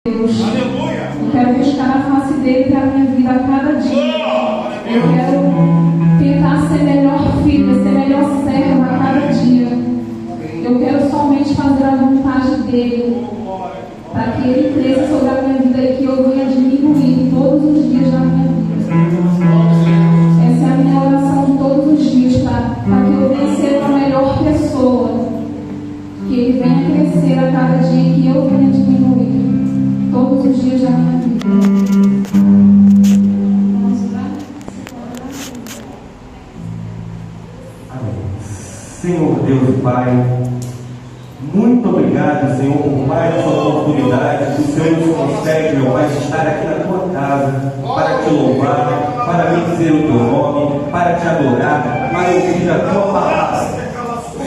Deus. Aleluia. Eu quero buscar a face dele para a minha vida a cada dia. Eu quero tentar ser melhor filha, ser melhor serva a cada dia. Eu quero somente fazer a vontade dele, para que ele cresça sobre a minha vida e que eu venha diminuir todos os dias da minha vida. Essa é a minha oração de todos os dias, para que eu venha ser uma melhor pessoa. Que ele venha crescer a cada dia e que eu venha diminuir todos os dias da minha vida. Vamos orar? Amém. Senhor Deus e Pai, muito obrigado, Senhor, por mais essa oportunidade que o Senhor nos concede, meu Pai, de estar aqui na tua casa para te louvar, para bendizer o teu nome, para te adorar, para ouvir a tua palavra.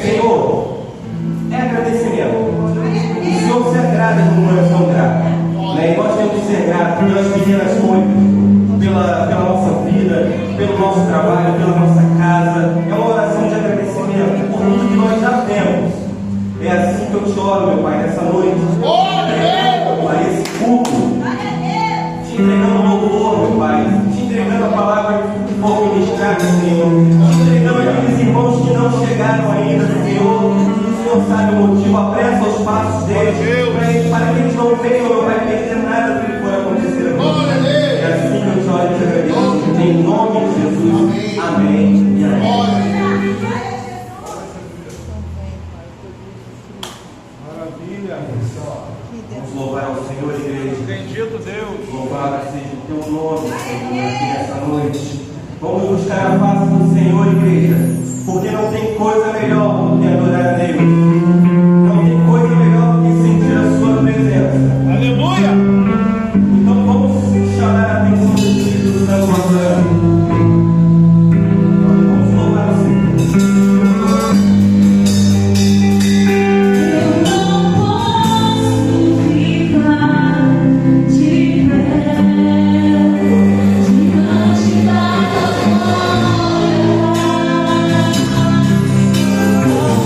Senhor, é agradecimento. O Senhor se agrada de um coração grato. E nós temos que ser gratos pelas pequenas coisas, pela nossa vida, pelo nosso trabalho, pela nossa casa. É uma oração de agradecimento por tudo que nós já temos. É assim que eu te oro, meu Pai, nessa noite. Pai, esse culto, te entregando louvor, meu Pai, te entregando a palavra que for ministrada, Senhor, te entregando aqueles irmãos que não chegaram ainda, Senhor. O Senhor sabe o motivo, apressa os passos deles, para que eles não venham, meu Pai, perder nada do que for acontecer. É assim que eu te oro e te agradeço, em nome de Jesus. Amém e amém. Vamos louvar ao Senhor, igreja. Bendito Deus. Louvado seja o teu nome, Senhor, aqui nessa noite. Vamos buscar a face do Senhor, igreja, porque não tem coisa melhor do que adorar a Deus. Não tem coisa melhor do que sentir a sua presença. Aleluia. Então vamos chamar a atenção do Espírito Santo agora. Vamos louvar o Senhor. Oh,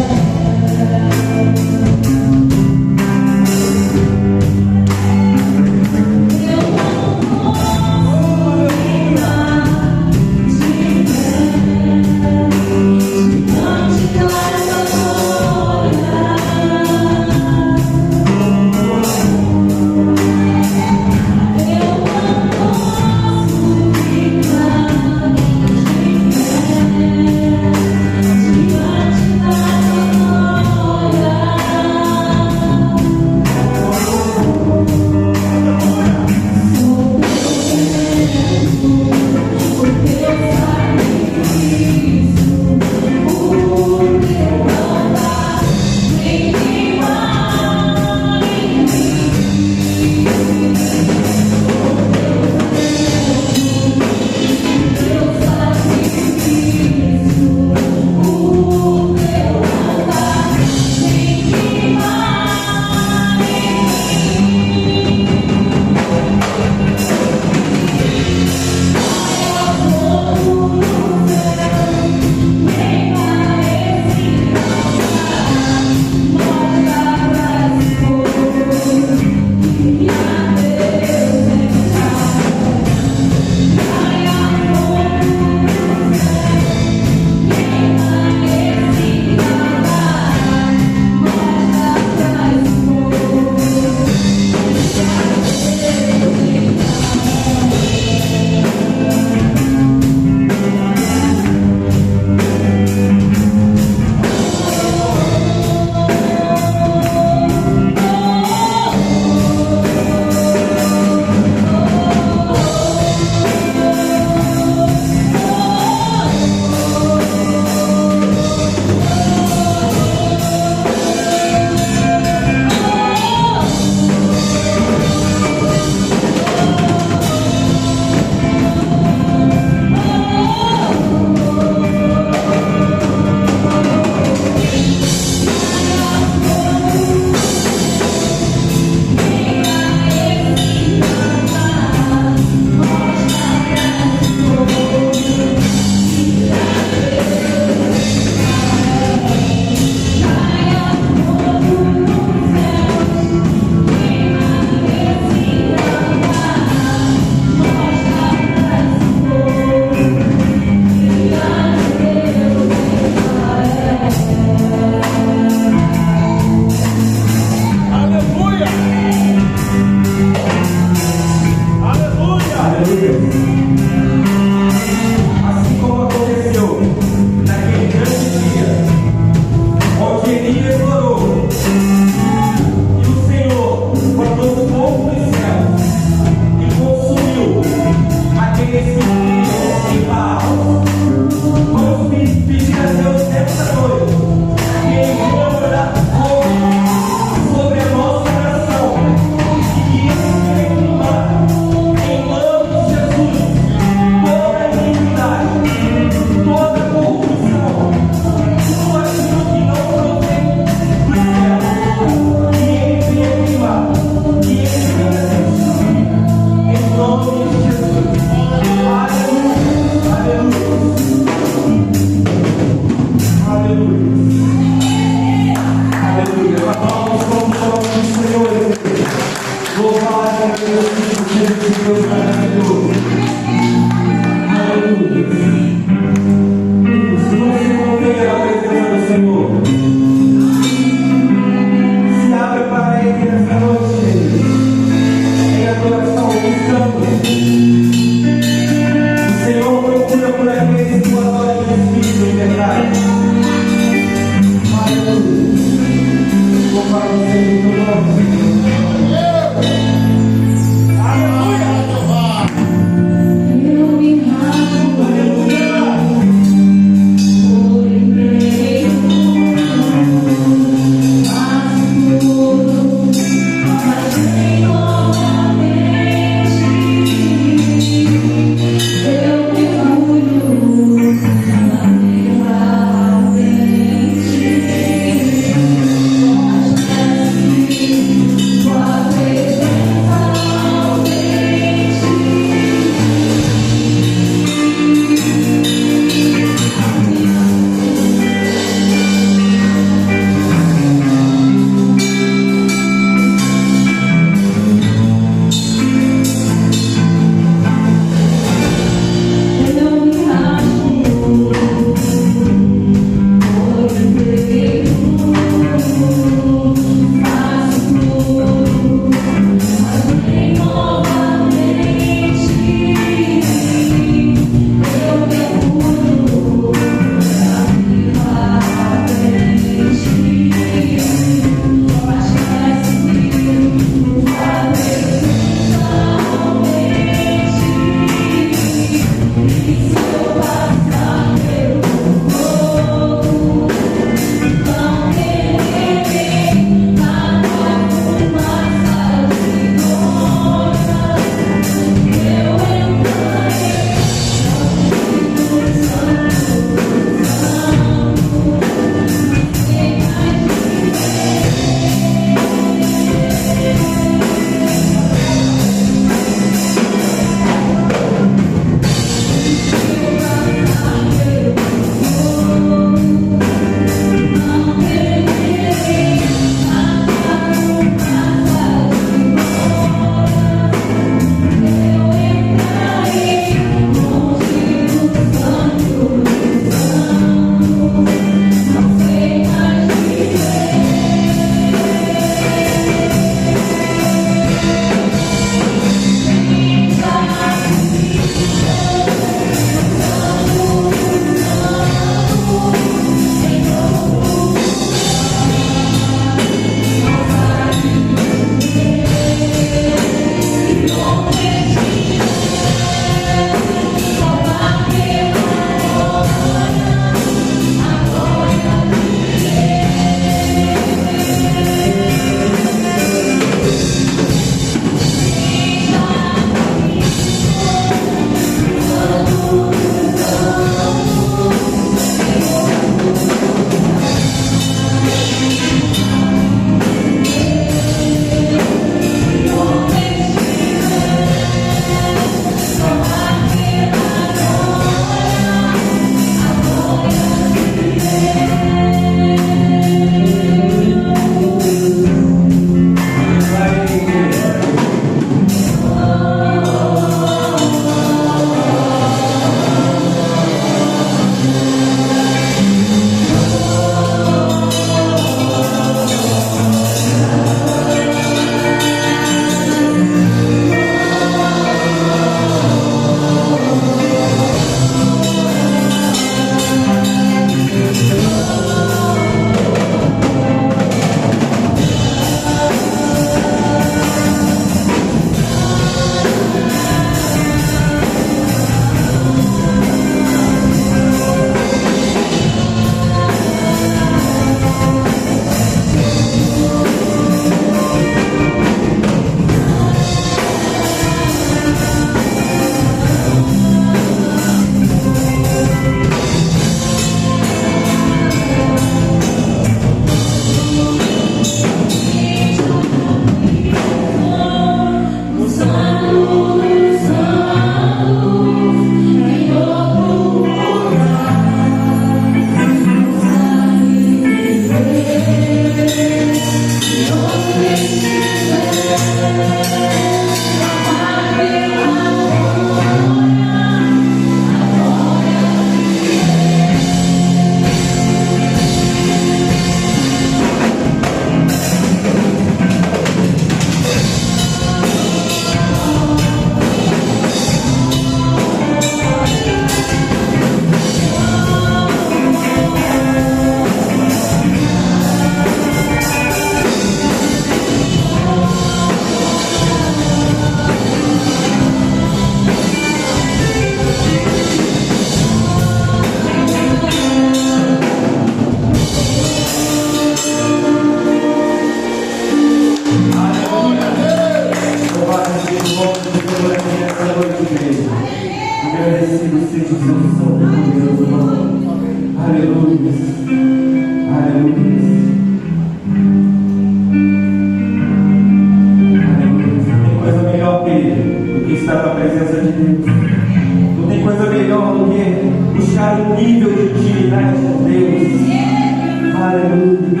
Aleluia.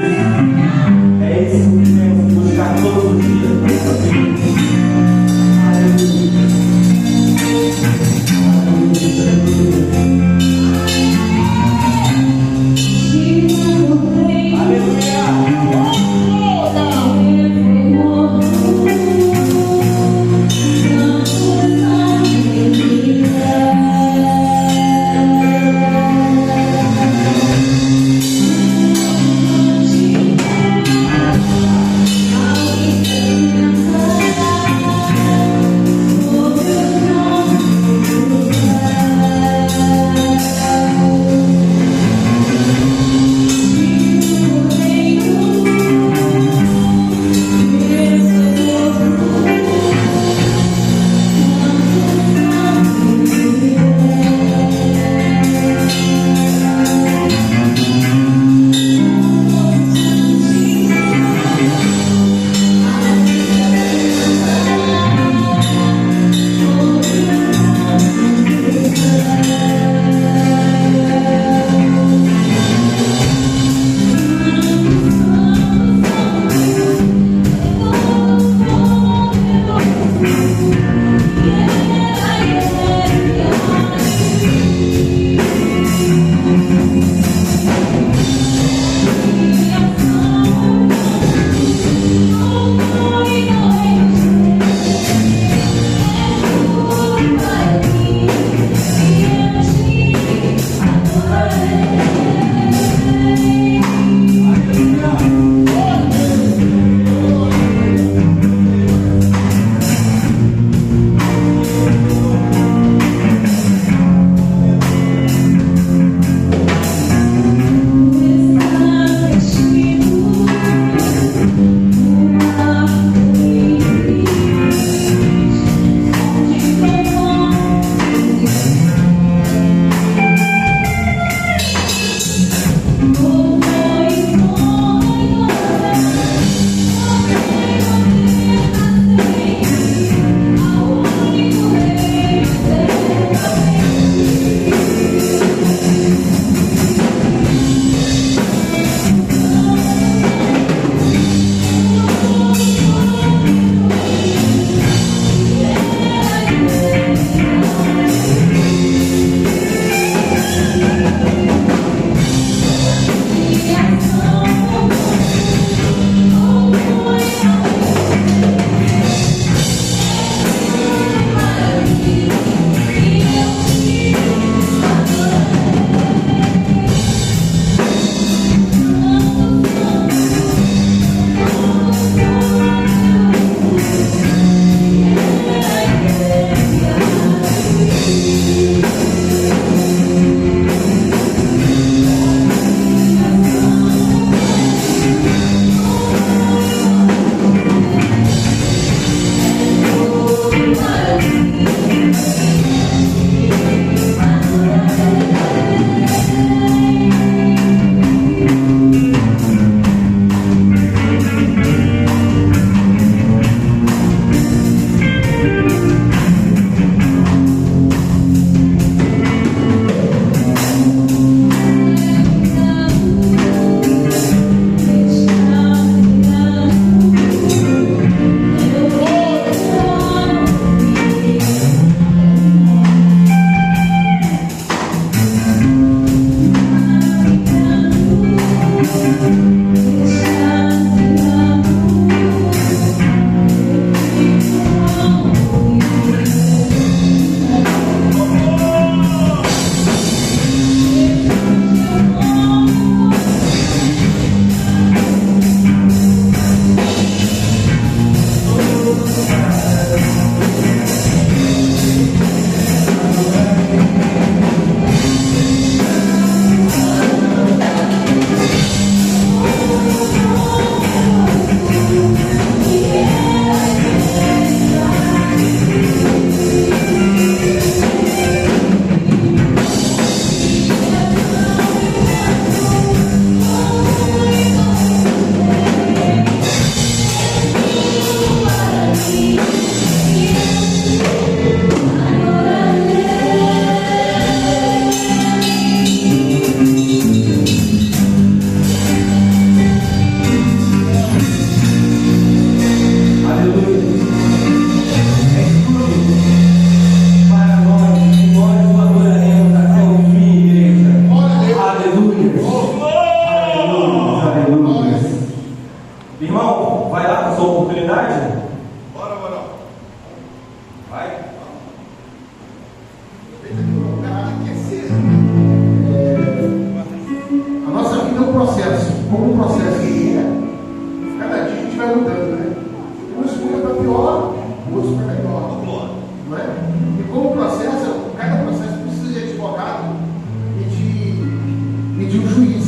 É isso que temos que buscar todos os dias na nossa vida. Aleluia. comunidade? Bora, bora. Vai. A nossa vida é um processo. Como um processo que é, cada dia a gente vai mudando, né? Uns muda para pior, outros para melhor. Não é? E como processo, cada processo precisa de advogado e de um juiz.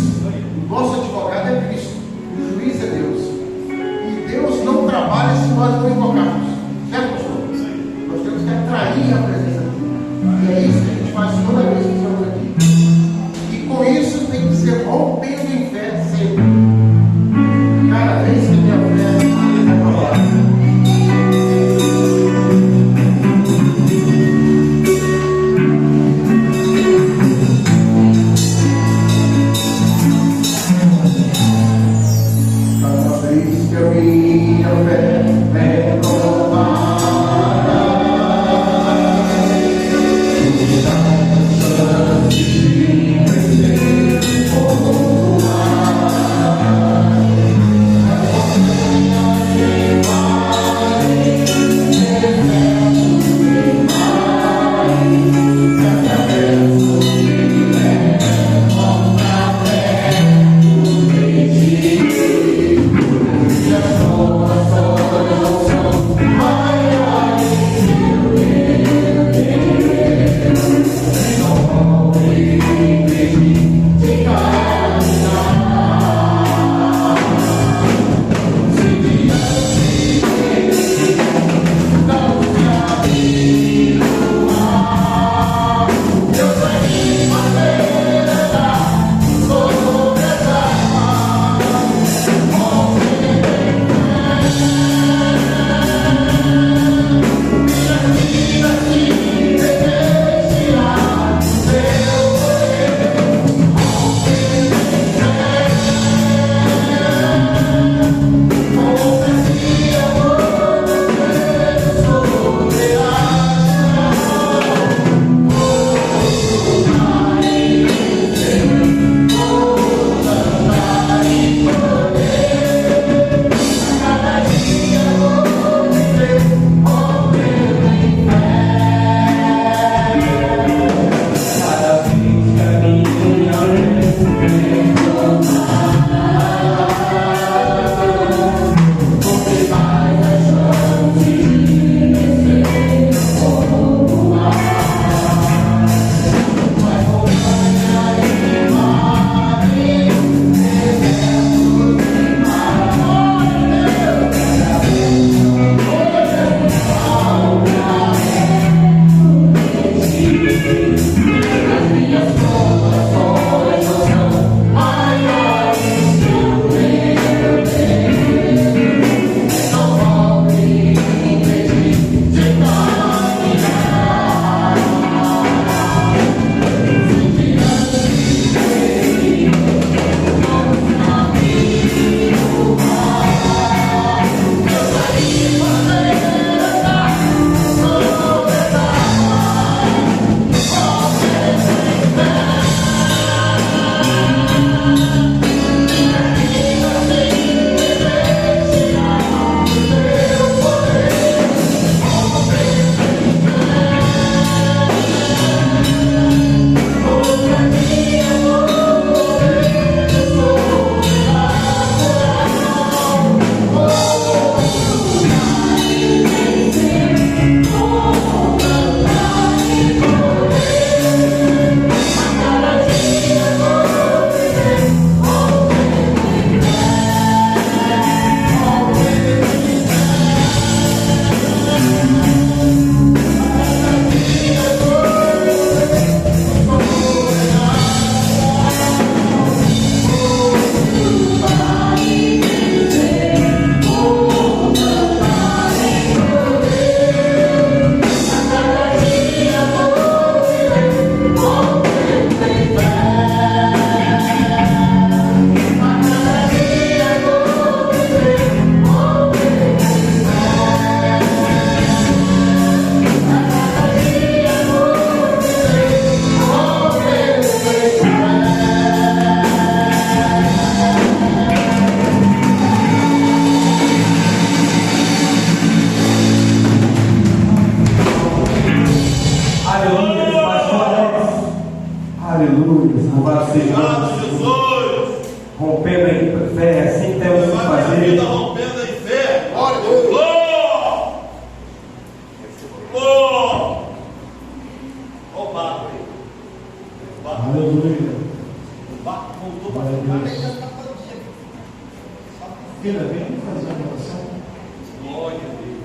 O nosso advogado é Cristo, o juiz é Deus. E Deus não trabalha se nós não invocarmos. Certo, pastor? Nós temos que atrair a presença dele. E é isso que a gente faz toda vez que estamos aqui. E com isso tem que ser rompendo em fé sempre. Cada vez que minha fé é provada. Oh, rompendo em fé, assim temos que fazer. Rompendo em fé. Glória a Deus. Olha o barco aí. Aleluia. O barco voltou para Aleluia. ficar. Queira, vem fazer uma oração. Glória a Deus.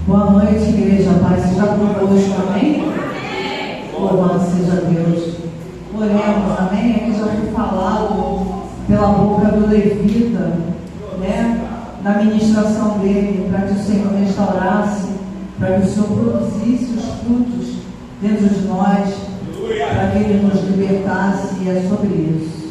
Boa noite, igreja. Paz seja conosco, amém? Louvado seja Deus. Oremos, amém? Aqui já foi falado pela boca do levita, né? Na ministração dele, para que o Senhor restaurasse, para que o Senhor produzisse os frutos dentro de nós, para que Ele nos libertasse, e é sobre isso.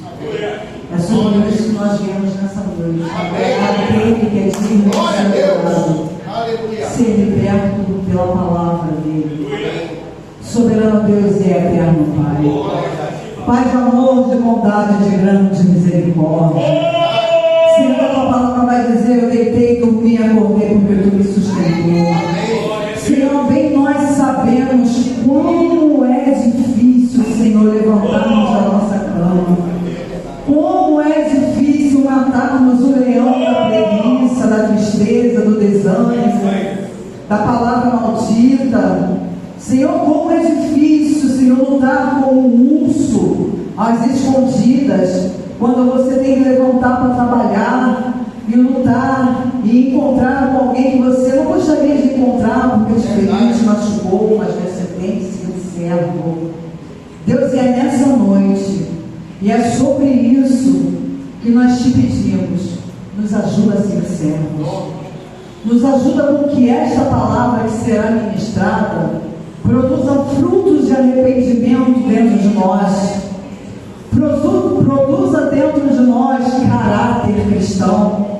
É sobre isso que nós viemos nessa noite. Aquele que é digno de Glória a ser Deus. adorado, Aleluia. ser liberto pela palavra dele. Soberano Deus e eterno Pai, Pai de amor, de bondade, de grande misericórdia. Senhor, a tua palavra vai dizer: eu deitei, dormi, acordei, porque tu me sustentou. Senhor, bem nós sabemos como é difícil, Senhor, levantarmos da nossa cama. Como é difícil matarmos o leão da preguiça, da tristeza, do desânimo, da palavra maldita. Senhor, como é difícil, Senhor, lutar com o urso às escondidas, quando você tem que levantar para trabalhar e lutar e encontrar com alguém que você não gostaria de encontrar, porque o diferente machucou, mas você tem que ser um servo. Deus, é nessa noite, e é sobre isso que nós te pedimos: nos ajuda a ser servos, nos ajuda com que esta palavra que será ministrada produza frutos de arrependimento dentro de nós, produza dentro de nós caráter cristão,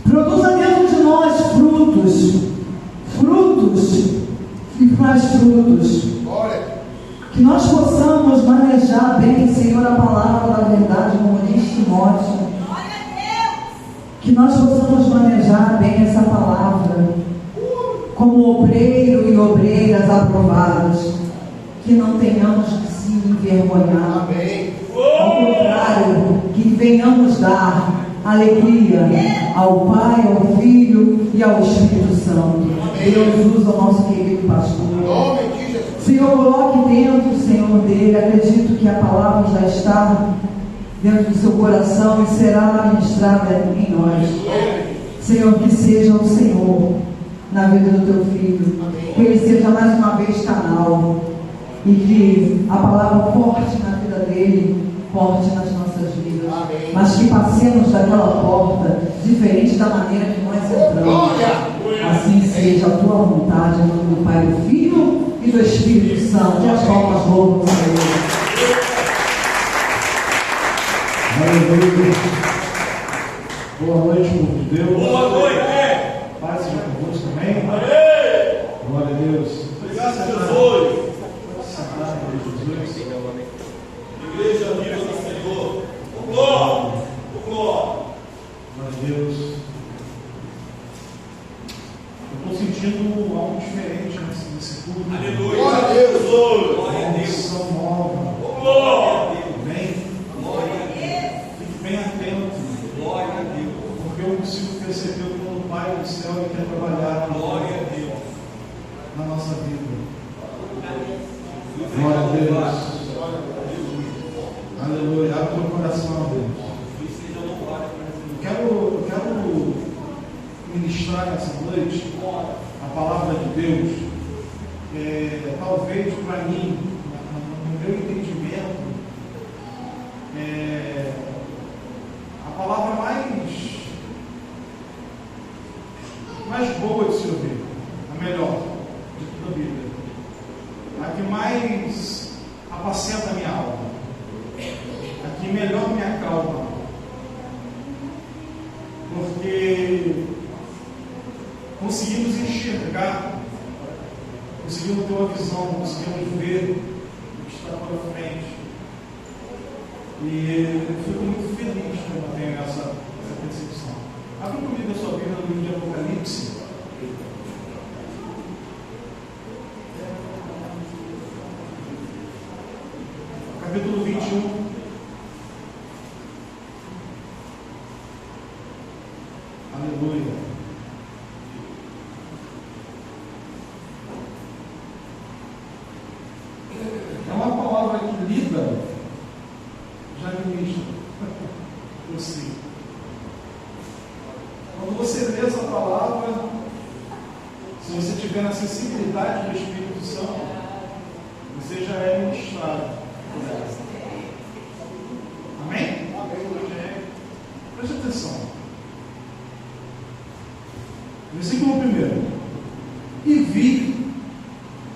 produza dentro de nós frutos e mais frutos, que nós possamos manejar bem, Senhor, a palavra da verdade, como diz Timóteo, que nós possamos manejar bem essa palavra como obreiro e obreiras aprovados, que não tenhamos que se envergonhar. Amém. Ao contrário, que venhamos dar alegria ao Pai, ao Filho e ao Espírito Santo. Deus usa o nosso querido pastor. Em nome de Jesus. Senhor, coloque dentro, Senhor, dele. Acredito que a palavra já está dentro do seu coração e será ministrada em nós. Senhor, que seja o Senhor na vida do teu filho, que ele seja mais uma vez canal, e que a palavra forte na vida dele, forte nas nossas vidas, mas que passemos daquela porta diferente da maneira que nós entramos. Assim seja a tua vontade, em nome do Pai, do Filho e do Espírito Santo. E as palmas louvam o Senhor. Aleluia. Boa noite, povo de Deus. Boa noite. Paz seja convosco também. Amém. Glória a Deus. Obrigado, Jesus. Sentar em Jesus. Igreja amiga do Senhor. O glória. O glória. Glória a Deus. Eu estou sentindo algo diferente nesse culto. Aleluia. Glória a Deus. Glória a Uma Deus. unção nova. O glória. Vem. Glória a Deus. Fique bem atento. Glória a Deus. Porque eu consigo perceber como o Pai do céu ele quer trabalhar Glória a Deus. na nossa vida. Glória a Deus. Aleluia. Abre o teu coração a Deus. Eu quero ministrar nessa noite a palavra de Deus. Talvez para mim, no meu entendimento, a palavra mais boa de se ouvir, a melhor de toda a Bíblia, a que mais apacenta a minha alma, a que melhor me acalma, porque conseguimos enxergar conseguimos ter uma visão, conseguimos ver o que está pela frente. E eu fico muito feliz quando eu tenho essa percepção. Abra comigo a sua Bíblia no livro de Apocalipse. Capítulo 21. Aleluia. É uma palavra que lida, já ministro, eu sei. Quando você lê essa palavra, se você tiver na sensibilidade do Espírito Santo, você já é ministrado. Amém? Preste atenção. Versículo 1. E vi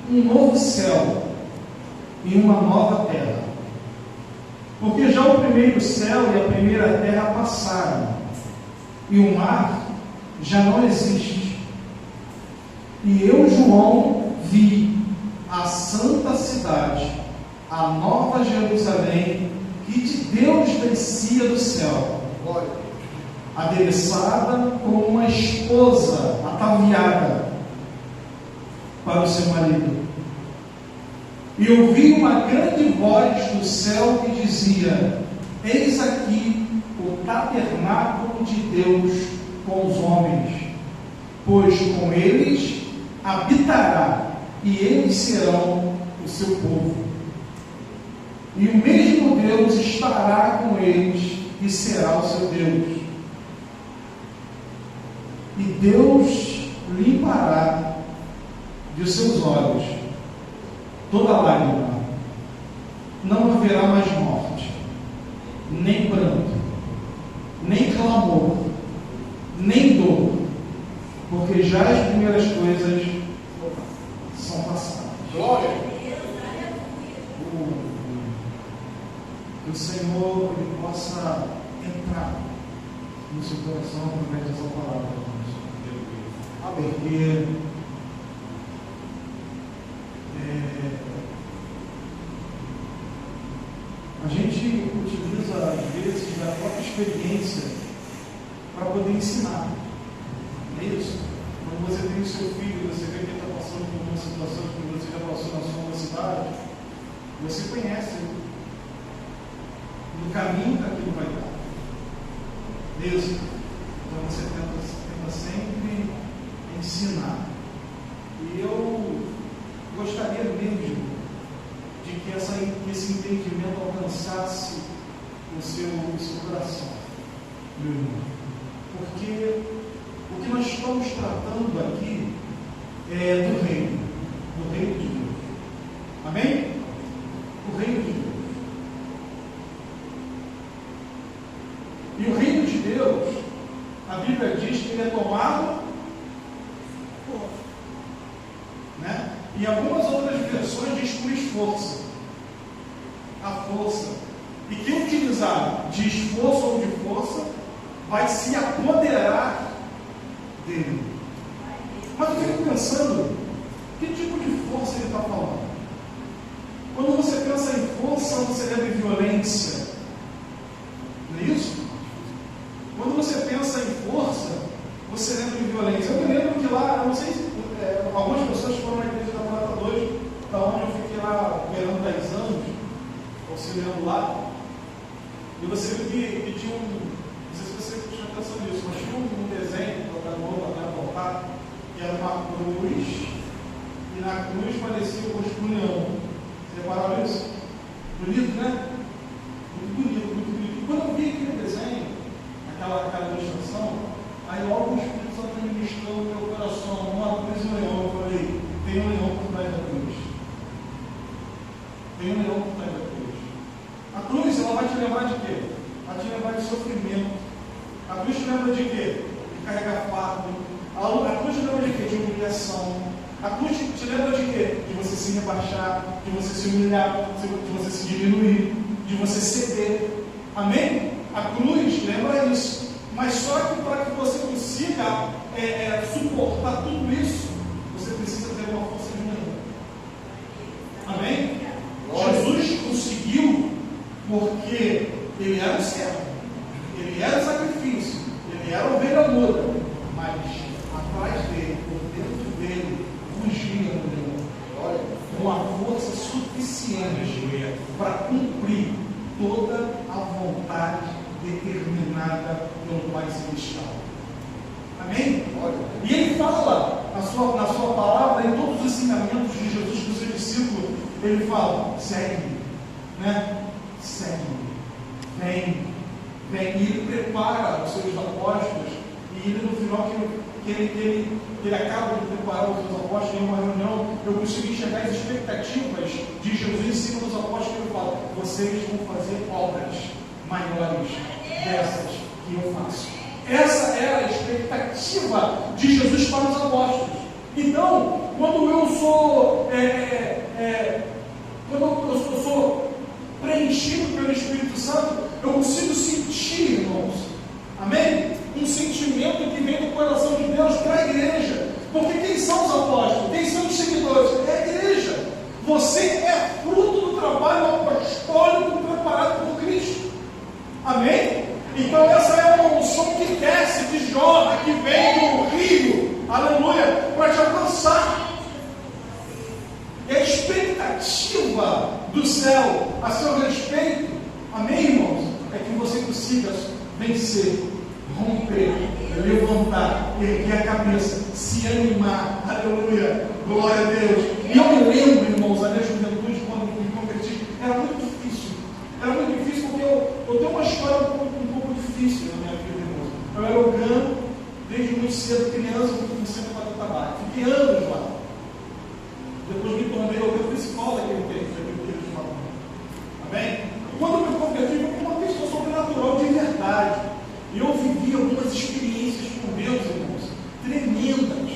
um novo céu e uma nova terra, porque já o primeiro céu e a primeira terra passaram, e o mar já não existe. E eu, João, vi a santa cidade, a nova Jerusalém, que de Deus descia do céu, adereçada como uma esposa ataviada para o seu marido. E ouvi uma grande voz do céu que dizia: eis aqui o tabernáculo de Deus com os homens, pois com eles habitará, e eles serão o seu povo. E o mesmo Deus estará com eles e será o seu Deus. E Deus limpará de seus olhos toda lágrima. Não haverá mais morte, nem pranto, nem clamor, nem dor, porque já as primeiras coisas são passadas. Glória! Que o Senhor ele possa entrar no seu coração através dessa palavra. Porque a gente utiliza às vezes da própria experiência para poder ensinar. É isso? Quando você tem o seu filho, você vê que ele está passando por uma situação que você já passou na sua cidade, você conhece no caminho que aquilo vai dar. Deus, então você tenta sempre ensinar. E eu gostaria mesmo de que esse entendimento alcançasse o seu coração, meu irmão. Porque o que nós estamos tratando aqui é do reino de Deus. Amém? O reino de Deus. E o reino de Deus, a Bíblia diz que ele é tomado por, né? E algumas outras versões diz por esforço. A força. E quem utilizar de esforço ou de força vai se apoderar dele. Mas eu fico pensando, que tipo de força ele está falando? Quando você pensa em força, você lembra em violência. Não é isso? Quando você pensa em força, você lembra em violência. Eu me lembro que lá, não sei se algumas pessoas foram na igreja da Prata 2, da onde eu fiquei lá operando 10 anos, auxiliando lá, e você viu que tinha não sei se você tinha atenção nisso, mas tinha um desenho, colocar novo, até voltar, que era uma cruz, e na cruz parecia o rosto do leão. Você repararam isso? Bonito, né? Muito bonito, muito bonito. E quando eu vi aquele desenho, aquela ilustração, aí logo o Espírito Santo ministrou no meu coração uma cruz e um leão. Eu falei, tem um leão por trás da cruz. Tem um leão por trás da cruz. A cruz, ela vai te lembrar de quê? Vai te lembrar de sofrimento. A cruz te lembra de quê? De carregar fardo. A cruz te lembra de quê? De humilhação. A cruz te lembra de quê? De você se rebaixar, de você se humilhar, de você se diminuir, de você ceder. Amém? A cruz lembra isso. Mas só que para que você consiga suportar tudo isso, você precisa ter uma força de união. porque ele era o servo, ele era o sacrifício, ele era a ovelha muda, mas atrás dele, por dentro dele, fugia um leão, com a força suficiente para cumprir toda a vontade determinada pelo Pai Celestial. Amém? E ele fala na sua palavra, em todos os ensinamentos de Jesus para os seus discípulos, ele fala: segue-me, né? Segue-me, vem. E ele prepara os seus apóstolos, e ele no final que ele acaba de preparar os seus apóstolos em uma reunião, eu consegui enxergar as expectativas de Jesus em cima dos apóstolos. Ele fala: vocês vão fazer obras maiores dessas que eu faço. Essa era a expectativa de Jesus para os apóstolos. Então, quando eu sou preenchido pelo Espírito Santo, eu consigo sentir, irmãos, amém? Um sentimento que vem do coração de Deus para a igreja. Porque quem são os apóstolos? Quem são os seguidores? É a igreja. Você é fruto do trabalho apostólico preparado por Cristo. Amém? Então essa é uma unção que desce, que jorra, que vem do rio, aleluia, para te alcançar. E a expectativa do céu a seu respeito, amém, irmãos, é que você consiga vencer, romper, levantar, erguer a cabeça, se animar, aleluia, glória a Deus. E eu me lembro, irmãos, a minha juventude, quando me converti, era muito difícil porque eu tenho uma história um pouco difícil na minha vida, irmãos. Eu era organo, desde muito cedo, criança, muito sempre para o trabalho, fiquei anos lá. Depois me tornei o principal daquele tempo, de uma. Amém? Quando eu me converti, eu fui uma pessoa sobrenatural de verdade. E eu vivi algumas experiências com Deus, irmãos, tremendas.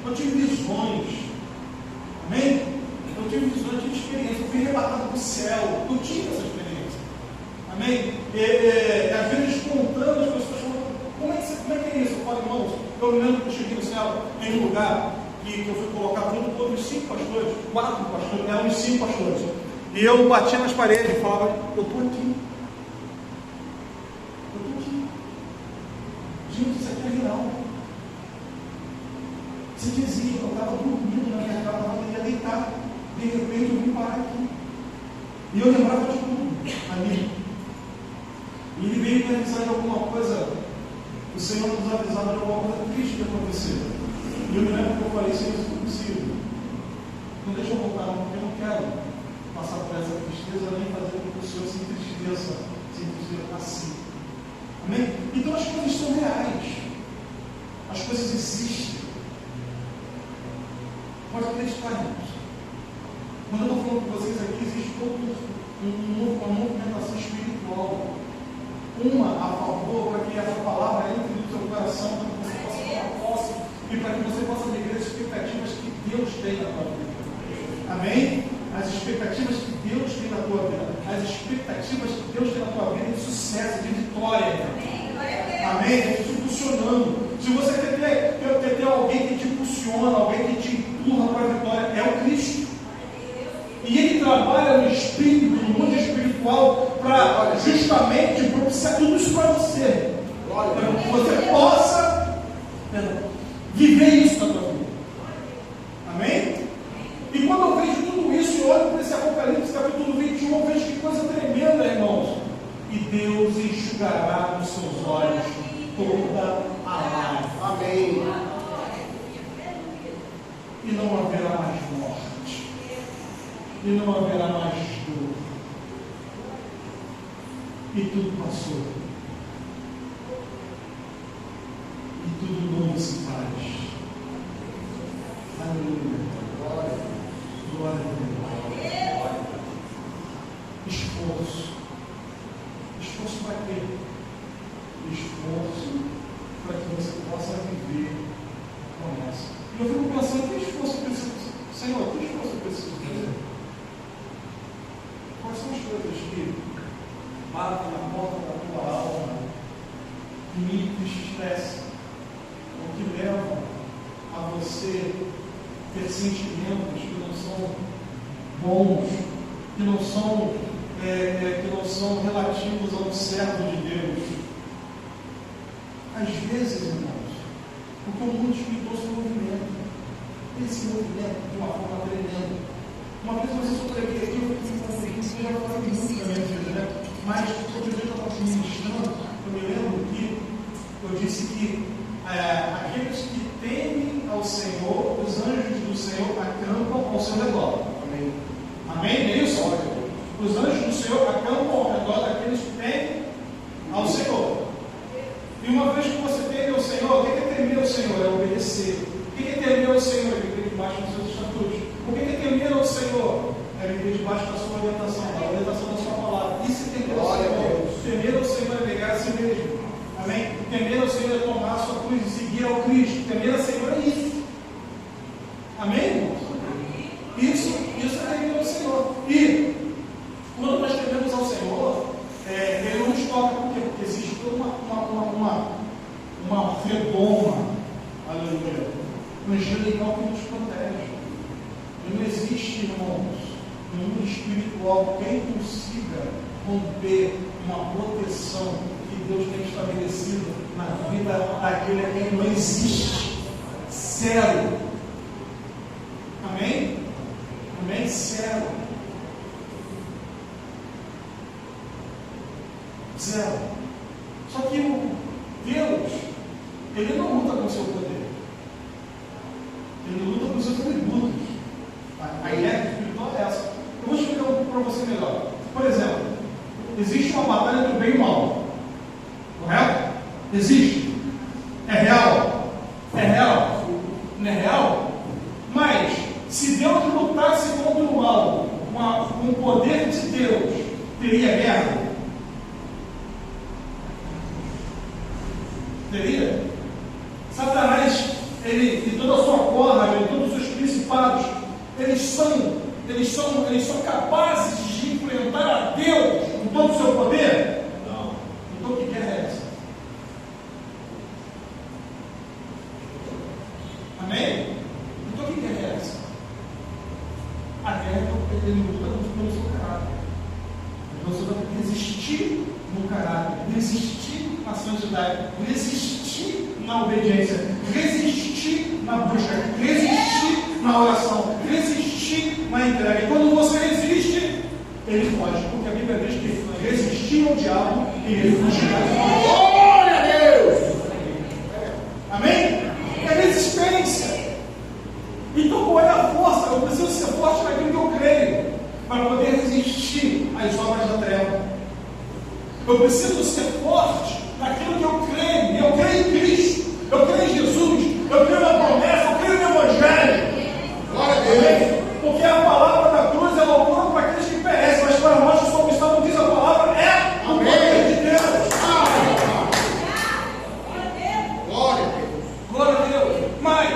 Eu tive visões. Amém? Eu tive visões, eu tive experiência. Eu fui arrebatado para o céu. Eu tive essa experiência. Amém? E às vezes contando, as pessoas falam: como é que é isso? Eu falo: irmãos, eu me lembro que eu cheguei no céu em um lugar que eu fui colocar junto com outros 5 pastores, 4 pastores, eram uns 5 pastores. E eu batia nas paredes e falava: eu estou aqui. Eu estou aqui. Gente, isso aqui é real. Você dizia, eu estava dormindo na minha casa, eu ia deitar. De repente eu vim parar aqui. E eu lembrava de tudo ali. E ele veio me avisar de alguma coisa. O Senhor nos avisava de alguma coisa triste que aconteceu. E eu me lembro que eu falei: Senhor, isso não é possível. Não deixa eu voltar, não, porque eu não quero passar por essa tristeza, nem fazer com que o Senhor se entristeça assim. Amém? Então as coisas são reais. As coisas existem. Pode acreditar nisso. Quando eu estou falando com vocês aqui, existe toda uma movimentação espiritual. Uma a favor, para que essa palavra entre no seu coração, para que você possa tomar posse e para que você possa viver as expectativas que Deus tem na tua vida. Amém? As expectativas que Deus tem na tua vida. As expectativas que Deus tem na tua vida de sucesso, de vitória. Amém? Te impulsionando. Se você quer ter alguém que te impulsiona, alguém que te empurra para a vitória, é o Cristo. E Ele trabalha no espírito, no mundo espiritual, para justamente propiciar tudo isso para você. Para que você possa viver isso na tua vida. Amém? E quando eu vejo tudo isso, eu olho para esse Apocalipse capítulo 21, eu vejo que coisa tremenda, irmãos. E Deus enxugará nos seus olhos toda a lágrima. Amém. E não haverá mais morte. E não haverá mais dor. E tudo passou. E tudo novo se faz. Aleluia. Glória a Deus. Esforço. Esforço para quê? Esforço para que você possa viver com essa. E eu fico pensando: que esforço eu preciso? Senhor, que esforço eu preciso fazer? Quais são as coisas que batem na porta da tua alma, que me entristecem, ou que levam a você ter sentimentos que não são bons, que não são que não são relativos a um servo de Deus. Às vezes, irmãos, porque o mundo espiritual se movimenta. Ele se movimenta de uma forma tremenda. Uma vez eu preguei aqui, eu já falei muito também, né? Mas outro dia eu estava ministrando, eu me lembro que eu disse que aqueles que temem ao Senhor, os anjos do Senhor acampam ao seu redor. Amém? Amém? É isso? Os anjos do Senhor acampam ao redor daqueles que temem ao Senhor. E uma vez que você teme ao Senhor, o que é temer ao Senhor? É obedecer. O que é temer ao Senhor? É viver debaixo dos seus estatutos. O que é temer ao Senhor? É viver debaixo da sua orientação, da orientação da sua palavra. Isso é temer ao Senhor. Temer ao Senhor é negar a si mesmo. Amém? Temer ao Senhor é tomar a sua cruz e seguir ao Cristo. Temer ao Senhor é isso. Amém, irmãos? Isso é temer ao Senhor. E quando nós tememos ao Senhor, Ele não nos toca, porque existe toda uma redoma, aleluia, angelical que nos protege. E não existe, irmãos, no mundo espiritual quem consiga romper uma proteção que Deus tem estabelecido na vida daquele a quem não existe. Zero. Amém? Amém? Zero. Zero. Só que Deus, Ele não luta com o seu poder. Ele luta com os seus atributos. A ideia espiritual é essa. Eu vou explicar para você melhor. Por exemplo, existe uma batalha entre o bem e o mal. Correto? Existe. É real? É real? Não é real? Mas, se Deus lutasse contra o mal com o poder de Deus, teria guerra? Teria? Satanás, ele e toda a sua corda, e todos os seus principados, eles são capazes de enfrentar a Deus com todo o seu poder? Não. Então que guerra é essa? Amém? Então que guerra é essa? A guerra é ele luta pelo seu caráter. Então você vai resistir no caráter, resistir na santidade, resistir na obediência, resistir na busca, resistir na oração, resistir na entrega. E quando você resiste, ele foge, porque a Bíblia diz que resistir ao diabo e ele fugirá. Glória a Deus! Amém? É resistência. Então qual é a força? Eu preciso ser forte naquilo que eu creio, para poder resistir às obras da treva. Eu preciso ser forte naquilo que eu creio. E eu creio em Cristo, eu creio em Jesus, eu creio na promessa, eu creio no Evangelho. Glória a Deus. Porque a palavra da cruz é loucura para aqueles que perecem, mas para nós que somos salvos, diz a palavra, é o poder de Deus. Glória a Deus. Glória a Deus. Mas,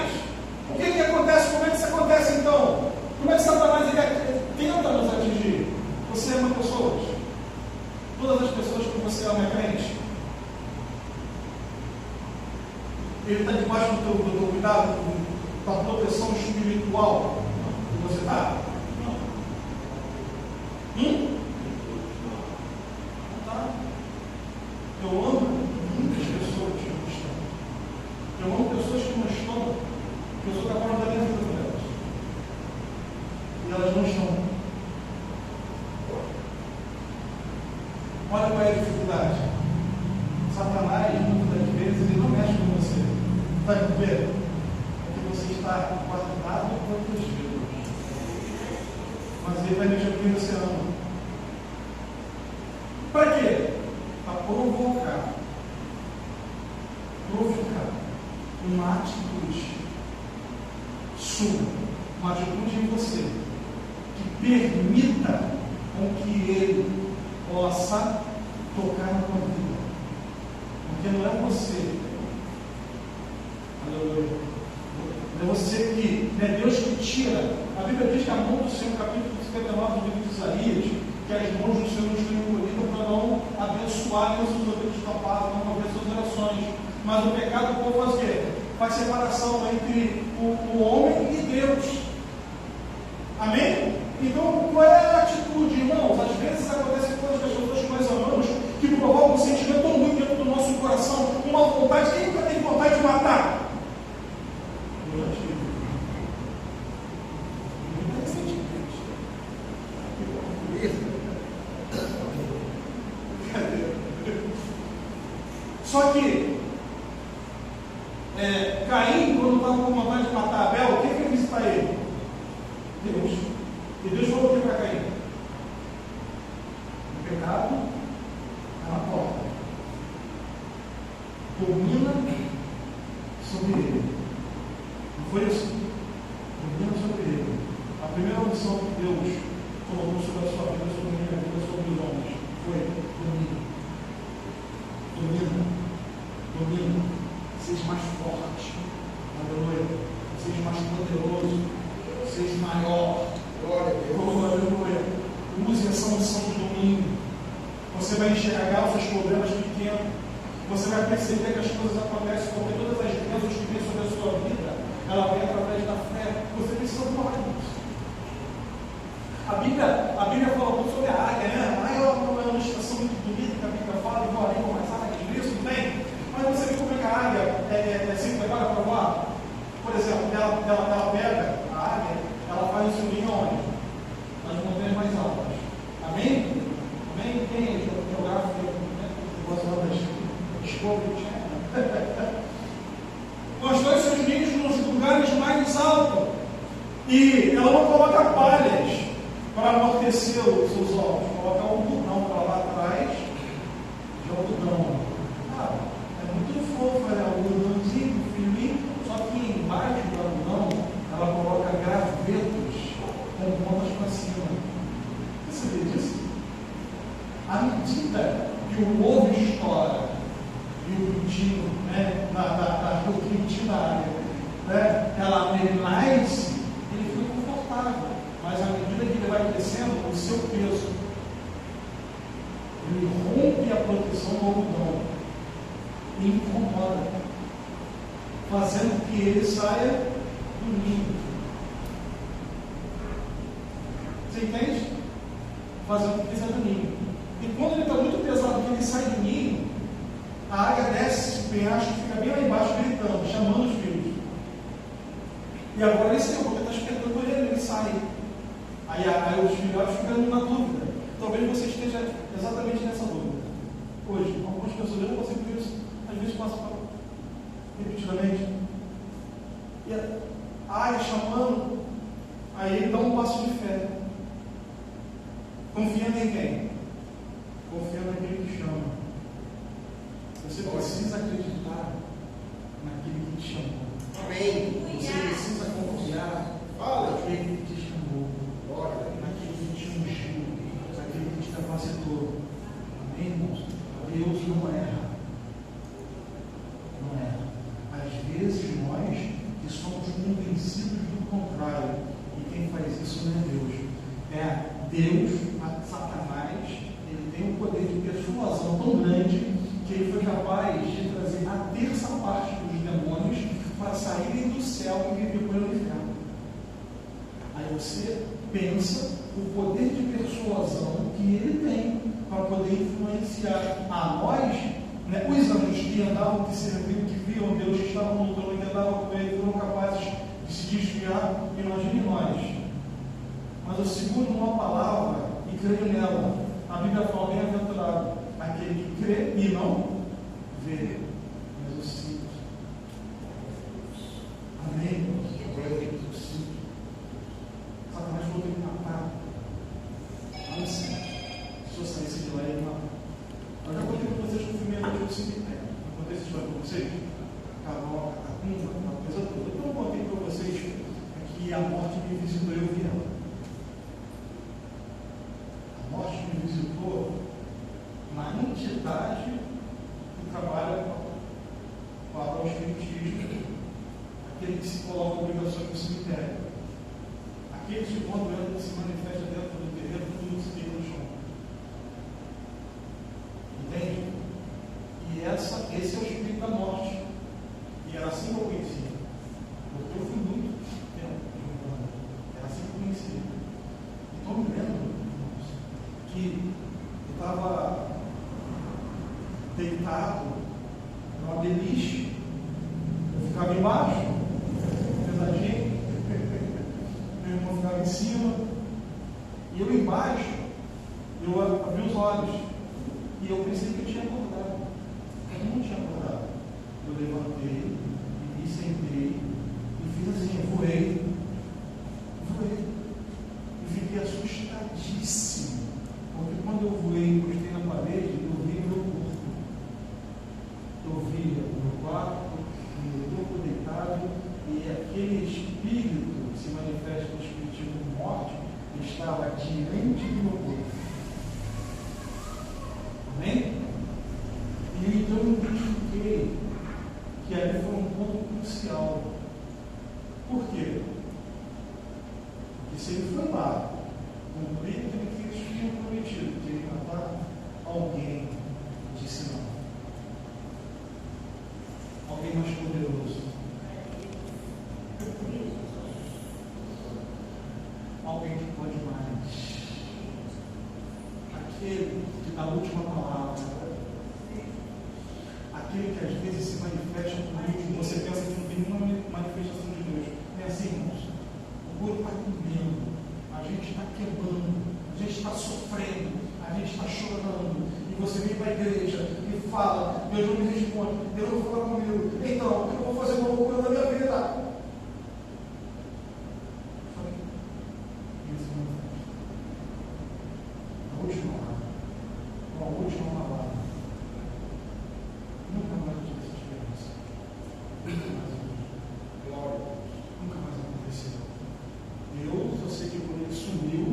o que acontece? Como é que isso acontece então? Como é que Satanás tenta nos atingir? Você ama pessoas. Todas as pessoas que você ama é crente. Ele está debaixo do teu cuidado, da proteção espiritual que você está? Não. Não está. Eu amo muitas pessoas que não estão. Eu amo pessoas que não estão, porque eu sou capaz de dar minha vida para elas. E elas não estão. Olha qual é a dificuldade. Satanás, muitas das vezes, ele não mexe com você. Vai ver? Porque você está guardado e protegido. Mas ele vai mexer com quem você ama. Para quê? Para provocar uma atitude sua, uma atitude em você, que permita com que ele possa tocar na tua vida. Porque não é você. Aleluia. É você que, é Deus que tira. A Bíblia diz que a mão do Senhor, capítulo 59 do livro de Isaías, que as mãos do Senhor estão encolhidas para não abençoar os seus ouvidos tapados, não mover suas orações. Mas o pecado do povo faz o quê? Faz separação entre o homem e Deus. Amém? Então, qual é a atitude, irmãos? Às vezes acontece Só que Caim, quando estava com vontade de matar Abel, quem foi visitar ele? Deus. E Deus falou o que para Caim? O pecado está na porta. Domina sobre ele. Não foi isso? Domina sobre ele. A primeira opção que Deus colocou sobre a sua vida, sobre a minha vida, sobre os homens, foi domina. Domina. Domina. Seja mais forte. Aleluia. Seja mais poderoso. Seja maior. Glória a Deus. Aleluia. Use essa unção de domínio. Você vai enxergar os seus problemas pequenos. Você vai perceber que as coisas acontecem porque todas as bênçãos que vêm sobre a sua vida, ela vem através da fé. Você precisa falar disso. A Bíblia fala muito sobre a águia, né? É uma ilustração muito bonita que a Bíblia fala, igual ali com mais águias, isso, não tem? Mas você vê como é que a águia é sempre levada para voar? Por exemplo, ela pega a águia, ela faz o seu ninho onde? Nas montanhas mais altas. Amém? Amém? Quem é geográfico? Gosta das Discovery Channel? Constrói seus ninhos nos lugares mais altos. E ela não coloca palhas para amortecer os seus ovos. Coloca um algodão para lá atrás de algodão. É muito fofo, é algodãozinho, fininho, só que embaixo do algodão ela coloca gravetos com pontas para cima. Você vê disso? À medida que o ovo estoura e o pintinho, né, o pintinho da área, né, ela nasce, ele fica confortável, mas à medida que ele vai crescendo, o seu peso, ele rompe a proteção do algodão e incomoda, fazendo que ele saia do ninho. Você entende? Fazendo que ele saia do ninho. E quando ele está muito pesado, que ele sai do ninho, a águia desce o penhasco e fica bem lá embaixo gritando, chamando os filhos. E agora ele saiu, porque está esperando ele sai. Aí os filhotes ficam na dúvida. Talvez você esteja exatamente nessa dúvida. Hoje, algumas pessoas, eu não consigo ver isso, às vezes passa repetidamente. E a águia chamando, aí ele dá um passo de fé. Confiando em quem? Confiando naquele que chama. Você precisa acreditar naquele que te chamou. Amém. Você precisa confiar naquele que te chamou. Naquele que te ungiu. Naquele que te capacitou. Amém, irmãos? Deus não erra. Não erra. Às vezes nós que somos convencidos do contrário. E quem faz isso não é Deus. É Deus, Satanás, ele tem um poder de persuasão tão grande que ele foi capaz de trazer a terça parte dos demônios para saírem do céu e viver pelo inferno. Aí você pensa o poder de persuasão que ele tem para poder influenciar a nós, né, os anjos que andavam, que serviam, que viam Deus, que estavam no trono, que andavam com ele, foram capazes de se desviar. Imagine nós. Mas eu seguro uma palavra e creio nela. A Bíblia fala: bem-aventurado aquele que crê e não vê, mas eu sinto. Amém? Eu sinto. Satanás falou que ele matar. Olha assim, se eu saísse de lá, ele matar. Eu já contei para vocês que o filme é de cemitério. Não contei essa história para vocês? Cavalo, catacumba, aquela coisa toda. Então eu contei para vocês que a morte me visitou e eu vi ela. A morte me visitou na entidade que trabalha para o espiritismo, aquele que se coloca obrigações no cemitério, aquele que quando entra se manifesta dentro do terreno, tudo se deita no chão. Entende? E esse é o espírito da morte. E era assim que eu conhecia. Porque eu fui muito tempo de um. Era assim que eu conhecia. Então eu me lembro que eu estava deitado numa beliche, eu ficava embaixo, pesadinho, meu irmão ficava em cima, e eu embaixo, eu abri os olhos, e eu pensei que eu tinha acordado. não tinha acordado. Eu levantei, e sentei, e fiz assim, voei. E fiquei assustadíssimo. Porque quando eu voei e encostei na parede, eu vi o meu corpo. Eu vi o meu quarto, o meu corpo deitado, e aquele espírito que se manifesta no espírito de morte estava diante do meu corpo. Amém? E então eu identifiquei que ali foi um ponto crucial. Por quê? Porque se ele foi lá, cumprir aquilo que eles tinham prometido, que ele matar alguém, disse não. Alguém mais poderoso. Alguém que pode mais. Aquele que dá a última palavra. Aquele que às vezes se manifesta por último. Você pensa que não tem nenhuma manifestação de Deus. Não é assim, irmãos? O corpo está comendo. A gente está quebrando. A gente está sofrendo. A gente está chorando. E você vem para a igreja e fala: Deus não me responde. Deus não fala comigo. Então, eu vou fazer uma loucura na minha vida. A última palavra. Nunca mais tive essa experiência. Nunca mais aconteceu. Eu só sei que quando ele sumiu,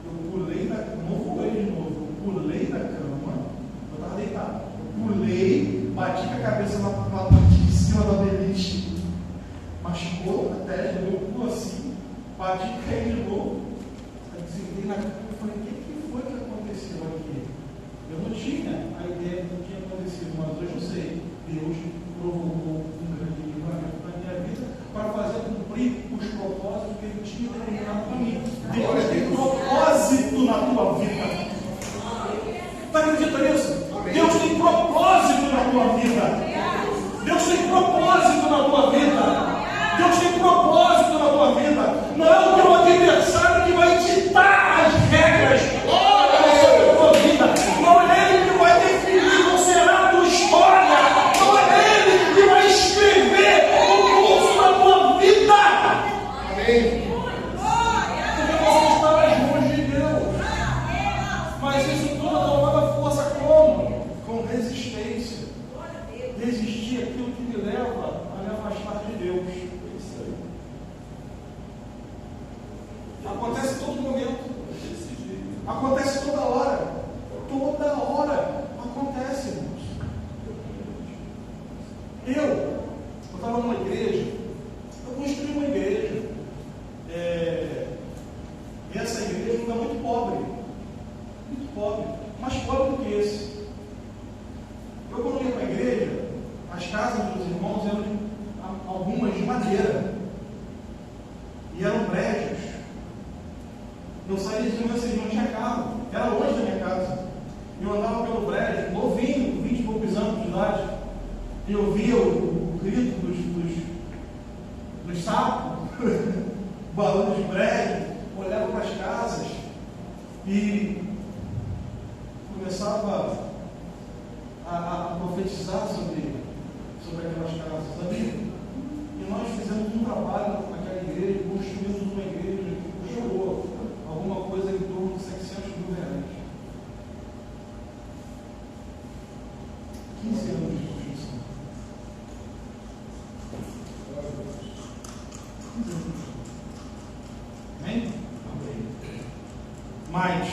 eu pulei da cama, não voei de novo, eu pulei da cama, eu estava deitado. Eu pulei, bati com a cabeça na parte de cima da beliche, machucou a testa, deu um pulo assim, bati e caí de novo. Eu desliguei na cama e falei: o que foi que aconteceu aqui? Eu não tinha a ideia do que tinha acontecido, mas hoje eu sei. Deus provocou um grande livramento na minha vida para fazer cumprir os propósitos que Ele tinha determinado para mim. Deus tem propósito na tua vida. Está acreditando nisso? Deus tem propósito na tua vida. Deus tem propósito na tua vida. Deus tem propósito na tua vida. Não é o teu adversário que vai ditar as regras. Não é Ele que vai definir qual será a tua história. Não é Ele que vai escrever o curso da tua vida. Amém. Porque você está mais longe de Deus. Mas isso tudo tomando força como? Com resistência. Resistir aquilo que me leva a me afastar de Deus. Acontece todo momento. Acontece toda hora. Toda hora acontece, irmãos. Eu estava numa igreja, eu construí uma igreja. E essa igreja ainda é muito pobre, mais pobre do que esse. Eu, quando ia para a igreja, as casas dos irmãos eram algumas de madeira, e eram prédios. Eu saía de uma cidade, não tinha carro, era longe da minha casa. Eu andava pelo prédio, novinho, 20 e poucos anos de idade, e eu via o grito dos sapos, o barulho de prédio, olhava para as casas e começava a profetizar sobre aquelas casas, sabe? E nós fizemos um trabalho naquela igreja, construímos uma igreja que chegou alguma coisa em torno de 600 mil reais. 15 anos de construção. 15 anos. Amém? Mas,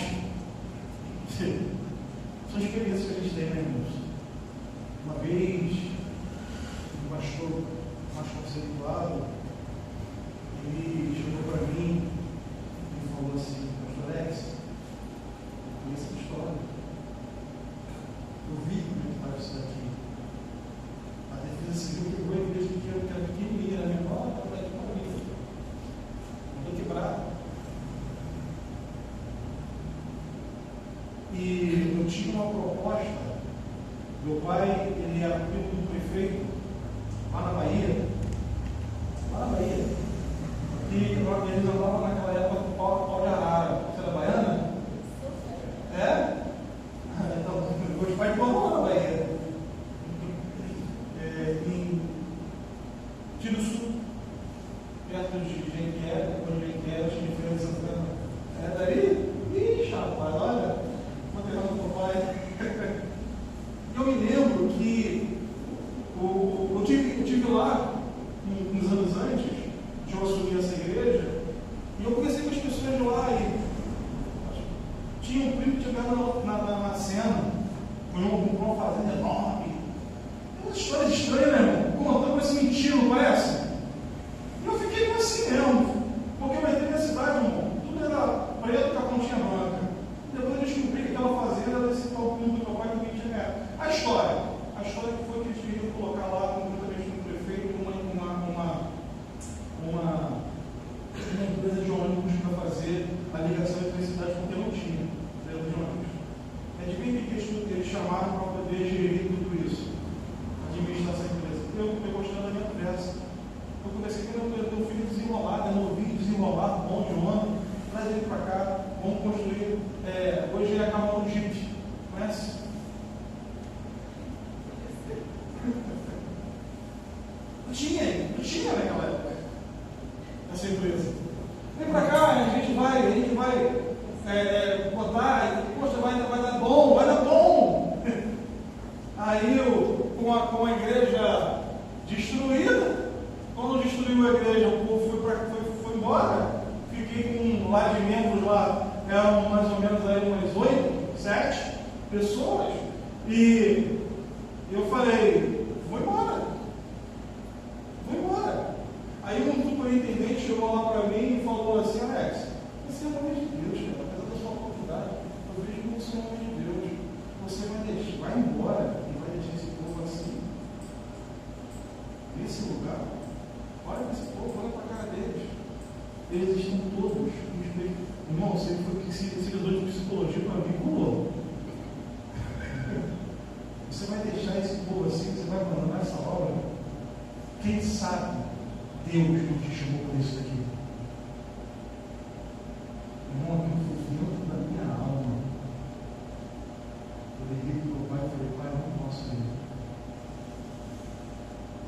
são experiências que a gente tem, né, irmãos? Uma vez, um pastor mais conceituado, ele chegou para mim e falou assim: Pastor Alex, eu conheço essa história. Eu vi como é que estava isso daqui. A defesa civil quebrou a igreja que era pequenininha, na minha mão, estava aqui para mim. Não estou quebrado. E eu tinha uma proposta. Meu pai, ele era primo do prefeito lá na Bahia. E eles andavam naquela época com pau de arara. Você era baiana? É? Então, meus pais moram na Bahia. comprou uma fazenda enorme. Umas histórias estranhas, né, irmão? Contando esse mentira, não parece? E eu fiquei assim mesmo, porque eu entrei na cidade, irmão, tudo era preto com a pontinha branca. Depois eu descobri que aquela fazenda era desse tal mundo do meu pai que eu tinha ganhado. A história que foi que eles queriam colocar lá, conjuntamente com o prefeito, uma empresa de ônibus para fazer a ligação entre a cidade, porque não tinha empresa de ônibus. Adivinha que eles chamaram para poder gerir tudo isso, administrar essa empresa. Eu gostando da minha pressa. Eu comecei a ter um filho desenrolado, novinho, desenrolado, bom de ônibus, traz ele para cá, vamos construir. Hoje ele acaba no Jeep, conhece? Não tinha naquela época essa empresa. Vem pra cá, a gente vai botar, poxa, vai dar bom. Aí com a igreja destruída, quando destruiu a igreja, o povo foi embora. Fiquei com lá de membros lá, eram mais ou menos aí umas 8, 7 pessoas, e eu falei, vou embora. Aí um superintendente chegou lá para mim e falou assim, Alex, você é um homem de Deus, cara. Apesar da sua faculdade, eu vejo que você é um homem de Deus. Você vai embora e vai deixar esse povo assim, nesse lugar. Olha para esse povo, olha para a cara deles. Eles estão todos, irmão, você foi que se estudou de psicologia para mim, pulou. Você vai deixar esse povo assim, você vai abandonar essa obra? Quem sabe Deus não te chamou por isso daqui? Irmão, aquilo foi dentro da minha alma. Eu liguei para o meu pai e falei, pai, eu não posso ir.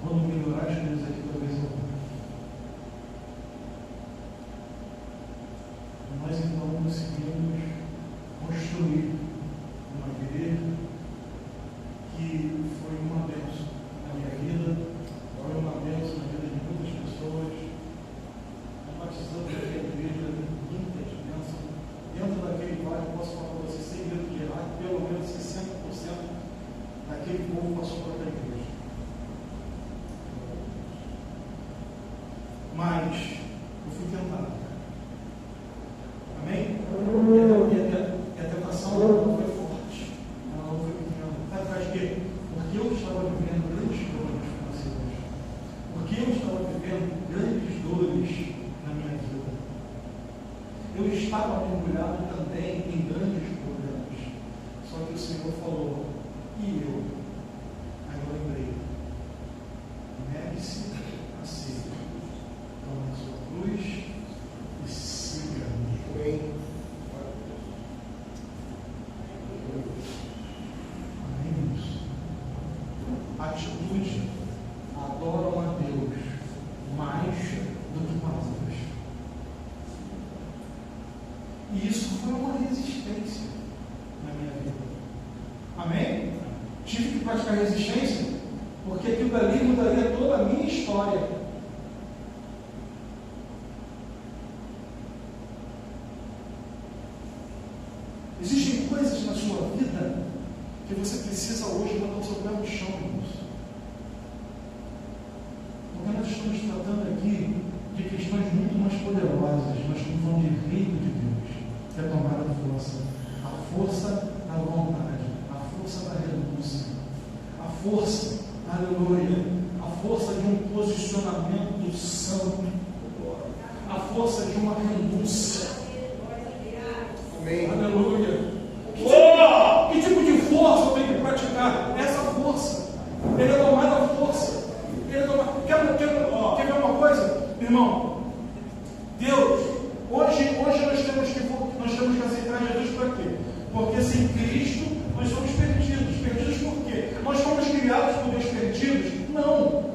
Quando melhorar as coisas aqui, talvez eu vou. Nós então conseguimos construir uma igreja que foi uma bênção na minha vida, foi uma bênção na vida de muitas pessoas. Batizando a igreja, muitas bênçãos. Dentro daquele vale, eu posso falar para você, sem medo de errar, pelo menos 60% daquele povo passou para a igreja. Mas eu fui tentado. Amém? E a tentação não foi forte. Ela não foi pequena. Sabe por quê? Porque eu estava vivendo grandes dores financeiras. Porque eu estava vivendo grandes dores na minha vida. Eu estava mergulhado também em grandes problemas. Só que o Senhor falou, e eu? Aí eu lembrei. Negue-se a si. Tome a sua cruz e siga-me. Amém. Atitude adoram a Deus mais do que palavras. E isso foi uma resistência na minha vida. Amém? Tive que praticar resistência, porque aquilo dali mudaria toda a minha história. Existem coisas na sua vida que você precisa hoje botar o seu pé no chão, irmãos. Porque nós estamos tratando aqui de questões muito mais poderosas. Nós estamos falando de reino de Deus, que é tomar a força da vontade, a força da renúncia, a força, aleluia, a força de um posicionamento santo, a força de uma renúncia. Amém. Aleluia. Que tipo de força eu tenho que praticar? Essa força. Ele é tomado a força. Quer ver uma coisa? Irmão, Deus, hoje nós temos que aceitar Jesus para quê? Porque sem Cristo nós somos perdidos. Perdidos por quê? Nós fomos criados por Deus perdidos? Não.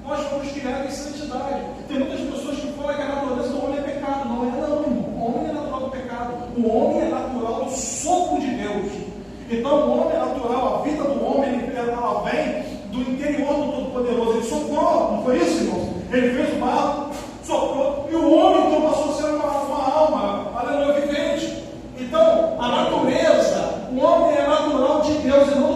Nós fomos criados em santidade. Tem muitas pessoas que falam que a natureza do homem é pecado. Não é não, irmão. O homem é natural do pecado. O homem é natural do sopro de Deus. Então o homem é natural, a vida do homem, ela vem do interior do Todo-Poderoso. Ele soprou, não foi isso, irmão? Ele fez o barro, soprou, e o homem então passou a ser uma alma, aleluia, vivente. Então, a natureza, o homem é natural de Deus e não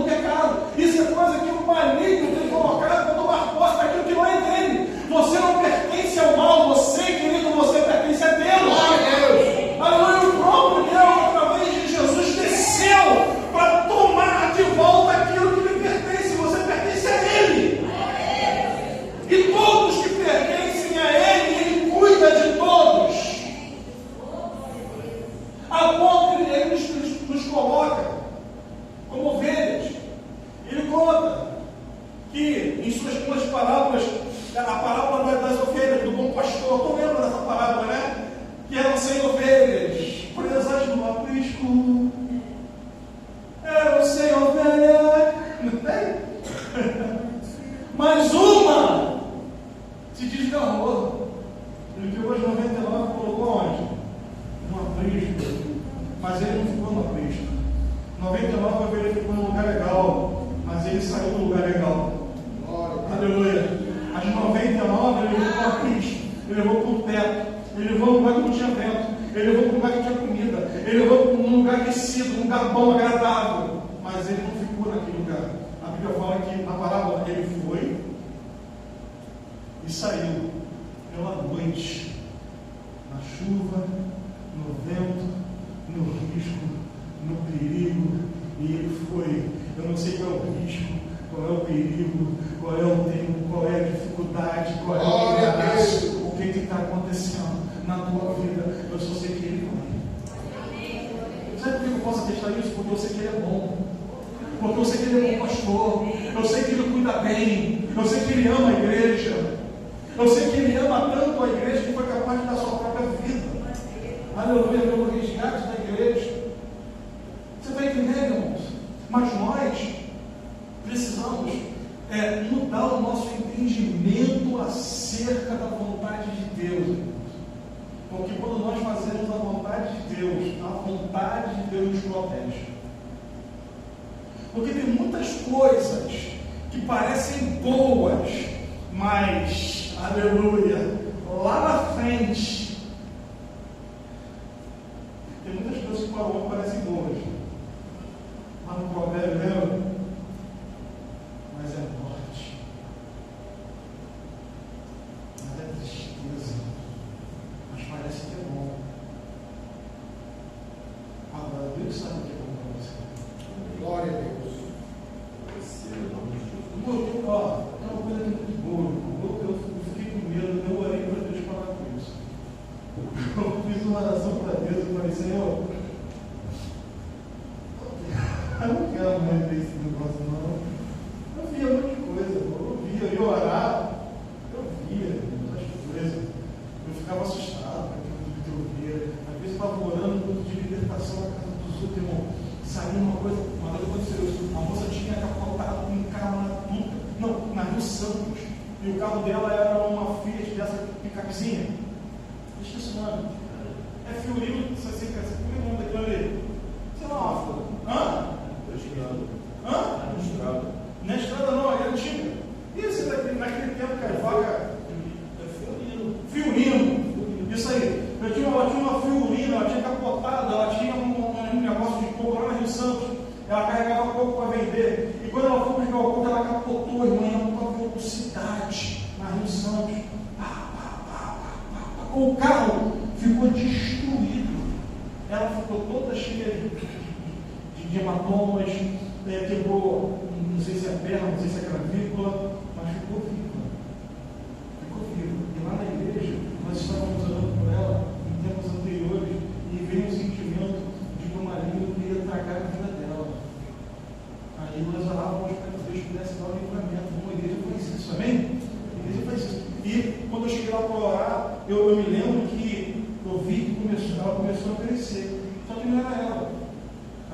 conhecido, um lugar bom, agradável, mas ele não ficou naquele lugar. A Bíblia fala que na parábola ele foi e saiu pela noite, na chuva, no vento, no risco, no perigo, e ele foi. Eu não sei qual é o risco, qual é o perigo, qual é o tempo, qual é a dificuldade, qual é o embaraço, o que está acontecendo na tua vida. Eu só sei que ele vai. Sabe por que eu posso atestar isso? Porque eu sei que ele é bom. Porque eu sei que ele é bom pastor. Eu sei que ele cuida bem. Eu sei que ele ama a igreja. Eu sei que ele ama tanto a igreja que foi capaz de dar sua própria vida. Aleluia, pelo resgate da igreja. Você está entendendo, irmãos? Mas nós precisamos mudar o nosso entendimento acerca da vontade de Deus, irmãos. Porque quando nós fazemos a vontade de Deus, a vontade de Deus nos protege. Porque tem muitas coisas que parecem boas, mas, aleluia, lá na frente, tem muitas coisas que para o homem parecem boas. Lá no provérbio, lembra? Mas é morte. Mas é tristeza. Mas parece que é bom. Agora, Deus sabe o que é bom para você. Glória a Deus. É uma coisa muito boa. Eu fiquei com medo, eu orei para Deus falar com isso. Eu fiz uma oração para Deus e falei, Senhor, eu não quero mais ver esse negócio, não. Eu via um monte de coisa, eu ia orar, eu via muitas coisas. Eu ficava assustado com aquilo que eu via. Às vezes eu estava orando no culto de libertação na casa dos outros, irmão. Saiu uma coisa, uma vez aconteceu isso. A moça tinha capotado um carro na Rio Santos. E o carro dela era uma Fiat dessa picapezinha. Esqueci o nome. É Fiorino, como é o nome daquilo ali? Sei lá, uma folha. Hã? Na estrada não, é antiga. Isso naquele tempo que a vaga. Fiorino. Isso aí. Ela tinha uma Fiorino, ela tinha capotado, ela tinha um negócio de coco lá na Rio Santos. Ela carregava coco para vender. E quando ela foi buscar o coco, ela capotou, irmã, em uma velocidade na Rio Santos. O carro ficou destruído. Ela ficou toda cheia de hematomas, quebrou, não sei se é perna, não sei se é clavícula, mas ficou viva. Ficou viva. E lá na igreja, nós estávamos orando por ela em tempos anteriores e veio um sentimento de que o marido queria tragar a vida dela. Aí nós orávamos para que Deus pudesse dar o livramento. Uma igreja faz isso, amém? A igreja faz isso. E quando eu cheguei lá para orar, eu me lembro que eu vi que ela começou a crescer. Só que não era ela.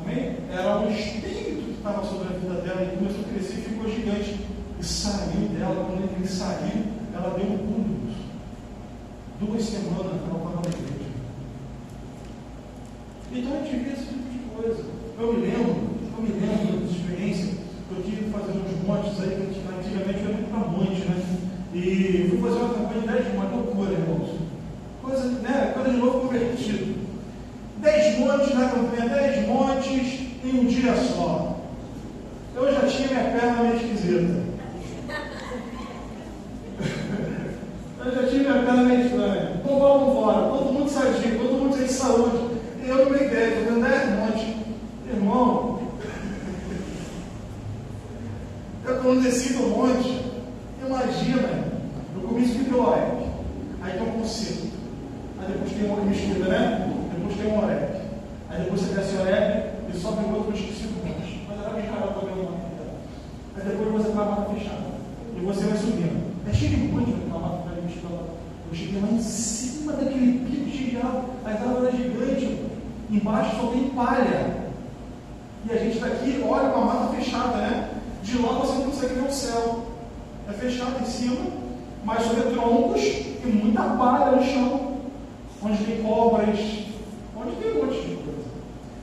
Amém? Era um espírito que estava sobre a vida dela e começou a crescer e ficou gigante. E saiu dela. Quando ele saiu, ela deu um pulo. 2 semanas ela estava na igreja. Então a gente vê esse tipo de coisa. Eu me lembro das experiências que eu tive fazendo uns montes aí, que antigamente eu ia muito para monte, né? E fui fazer uma campanha de 10 montes, loucura, irmãos. Coisa de novo convertido. 10 montes na campanha, 10 montes em um dia só. Eu já tinha minha perna meio esquisita. Eu já tinha minha perna meio estranha. Então vamos embora, todo mundo sadio, todo mundo sem saúde. E eu não me ideia, estou vendo 10 montes. Irmão, eu quando desci do monte, imagina, eu comi espirituais, aí tem um concerto, aí depois tem uma mesquita, né? Depois tem um oreb, aí depois você desce o oreb e sobe o outro, eu esqueci o monte, mas era bem caro também o nome dela. Aí depois você vai a mata fechada, e você vai subindo. É cheio de monte naquela mata para ele. Eu cheguei lá em cima daquele pico de água, as árvores gigantes, embaixo só tem palha. E a gente daqui olha com a mata fechada, né? De lá você não consegue ver o céu. É fechado em cima, mas sobre troncos e muita palha no chão. Onde tem cobras, onde tem um monte de coisa.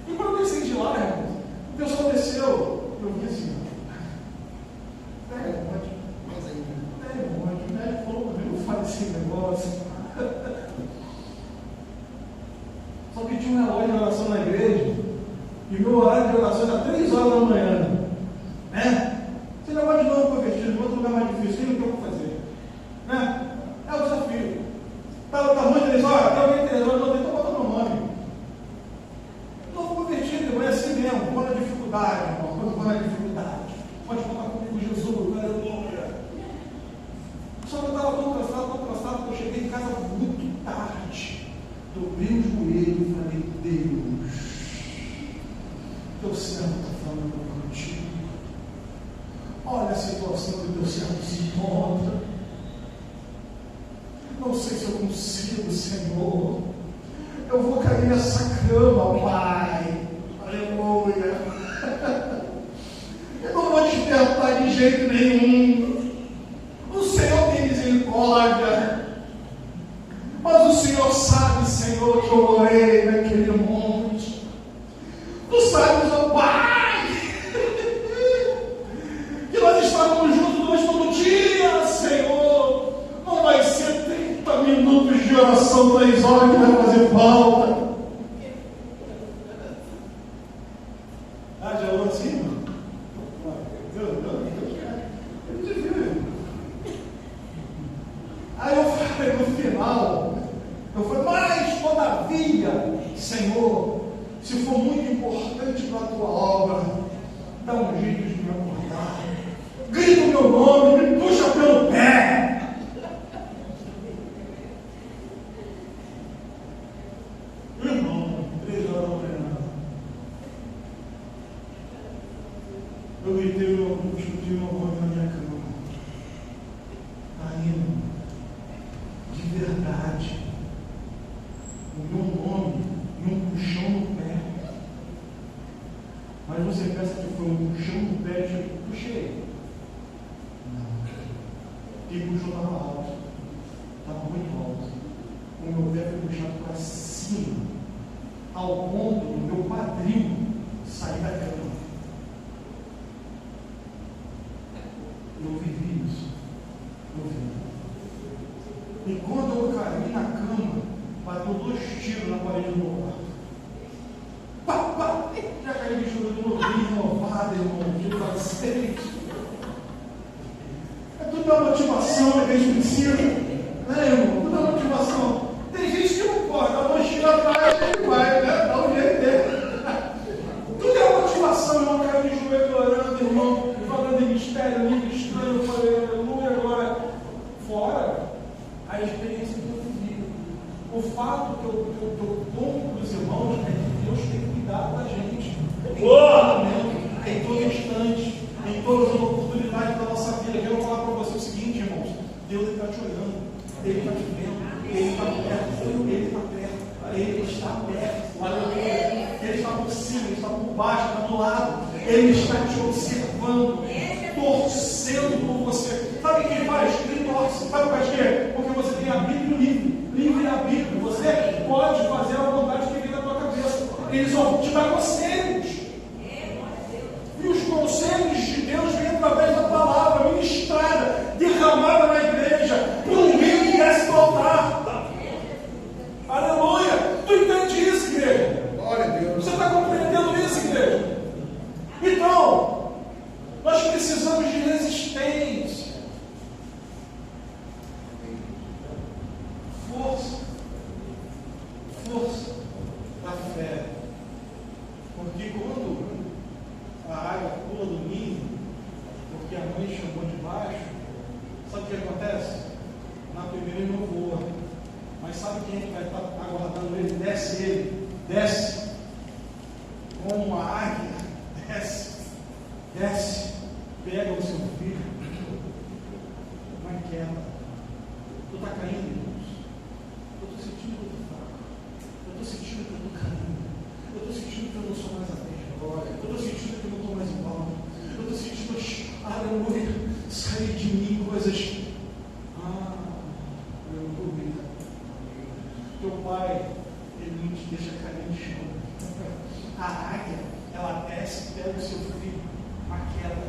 E quando eu desci de lá, irmão, o pessoal desceu, eu vi assim, o médico falou para mim, não faz esse negócio. Só que tinha um relógio na oração na igreja, e E meu horário de oração é 3 horas da manhã. Né? Você já vai de novo convertido, em outro lugar mais difícil, não tem o que fazer. Né? É o desafio. Está muito 3 horas, tem alguém 3 horas, não tem, então bota meu nome. Novo convertido, irmão, é assim mesmo, quando a dificuldade, irmão, quando a dificuldade. Pode contar comigo, Jesus, aleluia. Só que eu estava tão cansado, que eu cheguei em casa muito tarde. Dobrei o joelho e falei, Deus, teu servo está falando contigo. Olha a situação que teu servo se encontra. Não sei se eu consigo, Senhor. Eu vou cair nessa cama, Pai. Aleluia. Eu não vou despertar de jeito nenhum. O Senhor tem misericórdia. Mas o Senhor sabe, Senhor, que eu orei naquele monte. Tu sabes, ó Pai, que nós estávamos juntos durante todo o dia, Senhor. Não vai ser 30 minutos de oração, 3 horas que vai fazer falta. Já orou assim, mano? Aí eu falei no final, eu falei, mas todavia, Senhor, se for muito importante para a tua obra, dá um jeito de me acordar. Grita o meu nome, me puxa pelo pé. Irmão, 3 horas da manhã. Eu gritei meu nome na minha cama. Aí, de verdade, o meu nome e um puxão no pé. Mas você pensa que foi um puxão no pé que eu puxei? Não. Quem puxou estava alto. Estava muito alto. O meu pé foi puxado para cima, ao ponto do meu quadril sair da cama. Eu vivi isso. Eu vi. E quando eu caí na cama, bateu 2 tiros na parede do meu quarto. Pá, pá! Já caí de choro de novo, renovado, irmão, de cacete. É tudo uma motivação que a gente precisa. Né, irmão? Tudo uma motivação. Tem gente que não pode, dá uma mochila atrás e vai, né? Dá um jeito dele. Tudo é motivação, irmão. Caiu de joelho orando, irmão, falando em mistério, livro estranho. Eu falei, aleluia, agora. Fora a experiência que eu vivi. O fato que eu conto para os irmãos é que Deus tem cuidado da gente. Em todo momento, em todo instante, em todas as oportunidades da nossa vida. Eu quero falar para você o seguinte, irmãos. Deus está te olhando, Ele está te vendo, Ele está perto, Ele está perto, Ele está perto. Aleluia. Ele está por cima, Ele está por baixo, está do lado. Ele está te observando, torcendo por você. Sabe o que ele faz? Ele torce. Sabe por quê? Porque você tem a Bíblia e o livro. Livre-arbítrio. Você pode fazer a vontade que vem na tua cabeça. Ele só te dá conselhos. E os conselhos de Deus vêm através da palavra ministrada, derramada na igreja, por um rio que desce do altar. Aleluia! Tu entende isso, igreja? Glória a Deus. Você está compreendendo isso, igreja? Então, nós precisamos de resistência. Força da fé. Porque quando a água pula do ninho, porque a mãe chamou de baixo, sabe o que acontece? Na primeira ele não voa. Mas sabe quem é que vai estar aguardando ele? Desce. Como uma águia, desce, pega o seu filho, uma queda. Tu está caindo, irmãos. Eu estou sentindo que eu estou fraco. Eu estou sentindo que eu estou caindo. Eu estou sentindo que eu não sou mais a mesma glória. Eu estou sentindo que eu não estou mais igual. Eu estou sentindo, aleluia, sair de mim coisas. Aleluia. Teu pai, ele não te deixa cair no chão. A águia, ela desce, pega o seu filho, a queda,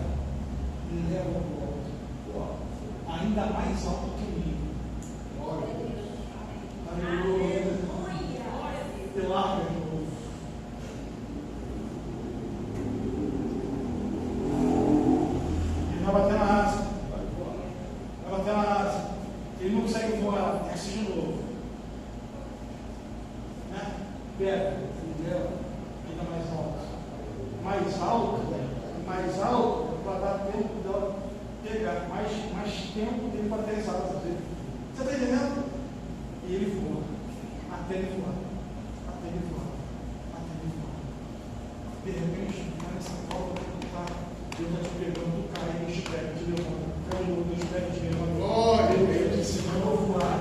e leva o alto. Ainda mais alto que o ninho. Glória a Deus. Aleluia. E larga de novo. mais alto, para dar tempo dela pegar, mais tempo dele para ter as asas dele. Você está entendendo? E ele voa, até ele voar. De repente, nessa prova, Deus está te pegando, tu cai nos pés, te levanta, cai nos pés, te levanta. Glória a Deus, te ensinando a voar.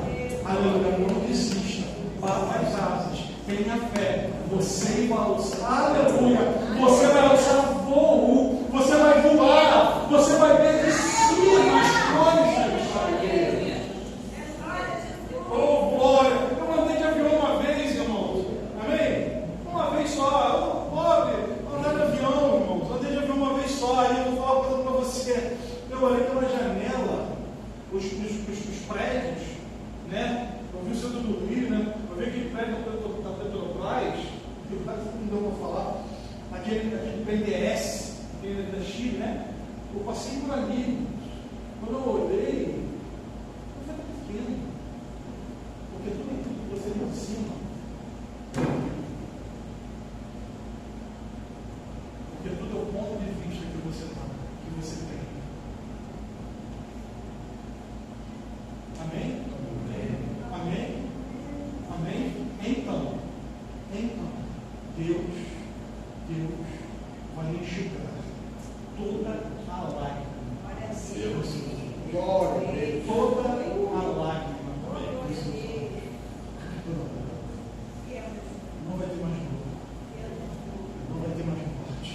Aleluia, não desista, bata as asas, tenha fé, você vai alçar, aleluia, você vai alçar voo, você vai voar, você vai ver de cima as coisas da igreja. Oh, glória! Eu andei de avião uma vez, irmãos, amém? Uma vez só, pobre, andar de avião, irmãos, andei de avião uma vez só, aí eu vou falar uma coisa para você. Eu olhei pela janela, os prédios, né? Eu vi o centro do Rio, né? Eu vi aquele prédio da Petrobras, que não deu para falar, aquele BNDES, aquele da Chile, né? Eu passei por ali. Quando eu olhei, eu falei pequeno, porque tudo que você tem em cima. Porque tudo é o ponto de vista que você está, que você tem. Amém? Amém? Amém? Então, Deus vai enxugar toda a lágrima. Deus, glória a Deus. Toda a lágrima. Não vai ter mais dor. Não vai ter mais morte.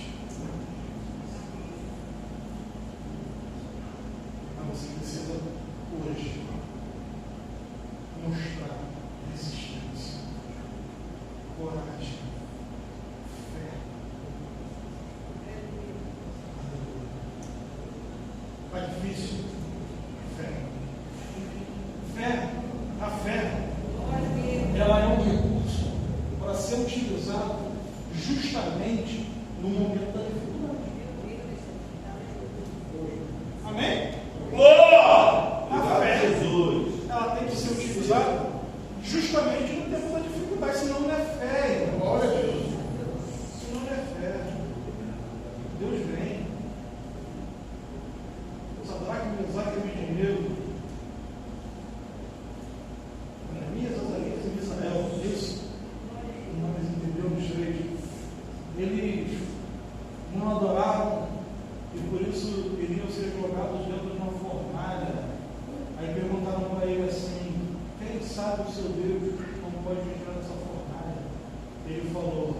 Mas você precisa hoje mostrar resistência, coragem, fé. Está difícil? Fé. A fé, ela é um recurso para ser utilizado justamente no momento da dificuldade. Amém? A fé, ela tem que ser utilizada justamente no tempo da dificuldade, senão não é fé, irmão. Glória a Deus. Senão não é fé. Deus vem. Sadraque, Mesaque e Abednego, Ananias, Azarias e Misael, isso, nós entendemos direito. Eles não adoravam e por isso iriam ser jogados dentro de uma fornalha. Aí perguntaram para ele assim: quem sabe o seu Deus não pode entrar nessa fornalha? Ele falou: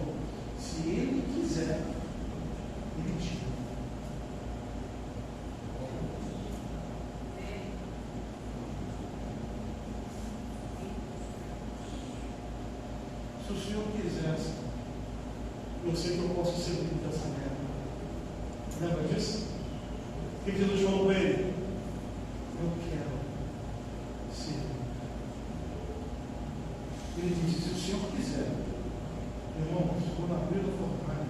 se ele quiser, ele tira. Se o Senhor quisesse, eu sei que eu posso ser livre dessa guerra. Lembra disso? O que Jesus falou para ele? Eu quero ser. Ele disse: se o Senhor quiser, irmãos, quando abrir a fornalha,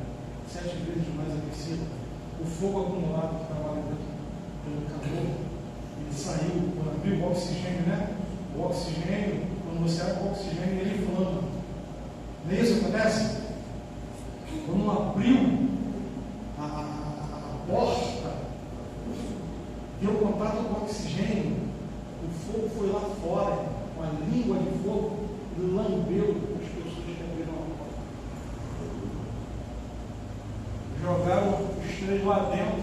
7 vezes mais aquecida, o fogo acumulado que estava ali dentro pelo calor, ele saiu, quando abriu o oxigênio, né? O oxigênio, quando você abre o oxigênio, ele inflama. Não é isso que acontece? Quando abriu a porta, deu contato com o oxigênio, o fogo foi lá fora, com a língua de fogo, e lambeu as pessoas que abriram a porta. Jogaram os 3 lá dentro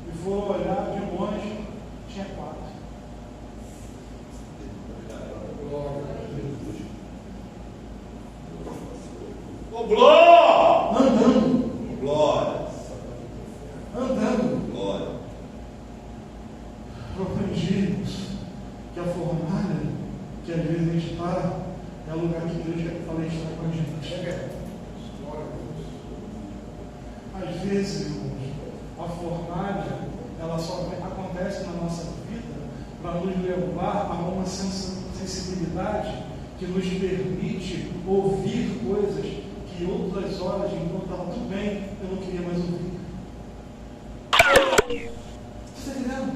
e foram olhar de longe, tinha 4. Andando. Glória. Andando. Glória. Eu aprendi que a fornalha, que às vezes a gente está, é o lugar que Deus quer falar estar com a gente. Às vezes, irmãos, a fornalha, ela só acontece na nossa vida para nos levar a uma sensibilidade que nos permite ouvir coisas que outras horas, enquanto estava tudo bem, eu não queria mais ouvir. Você está entendendo?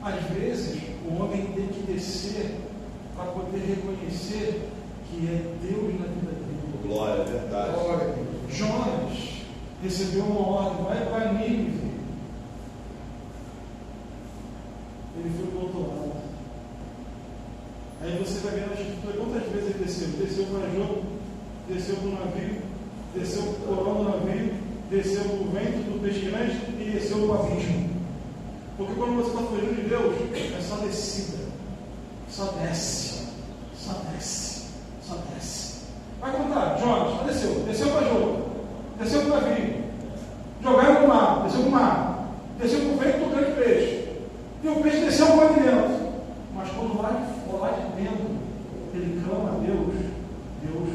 Às vezes, o homem tem que descer para poder reconhecer que é Deus na vida dele. Glória, é verdade. Jonas, recebeu uma ordem, vai para Nínive. Ele foi para o outro lado. Aí você vai ver na escritura quantas vezes ele desceu. Desceu para Jope, desceu para o navio, desceu para o porão do navio, desceu para o vento do peixe grande e desceu para o abismo. Porque quando você está fugindo de Deus, é só descida. Só desce. Só desce. Só desce. Vai contar, Jonas, desceu para Jope, desceu para o navio, jogaram no mar, desceu para o mar, desceu para o vento do grande peixe. E o peixe desceu para o dentro. Mas quando lá de dentro, ele clama a Deus, Deus.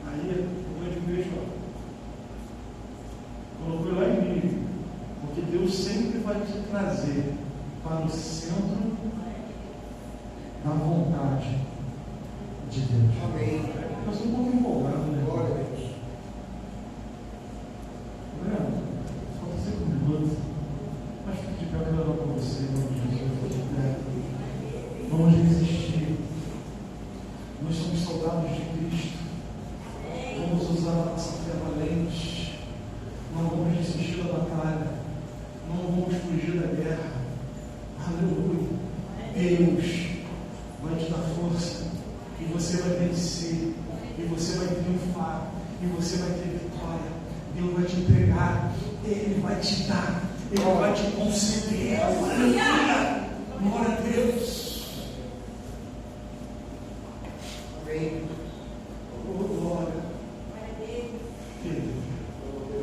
Aí o grande peixe colocou lá em mim. Porque Deus sempre vai te trazer para o centro da vontade de Deus. Amém. Eu sou um pouco empolgado, né? Glória a Deus. Falta 5 minutos. Mas fique de pé, eu quero orar com você, em nome de Jesus. Vamos resistir. Nós somos soldados de Cristo. Vamos usar a nossa fé valente. Não vamos desistir da batalha. Não vamos fugir da guerra. Aleluia. Deus vai te dar força. E você vai vencer. E você vai triunfar. E você vai ter vitória. Deus vai te entregar. Ele vai te dar. Ele vai te conceder. Aleluia. Glória a Deus. Amém. Oh, glória. Filho.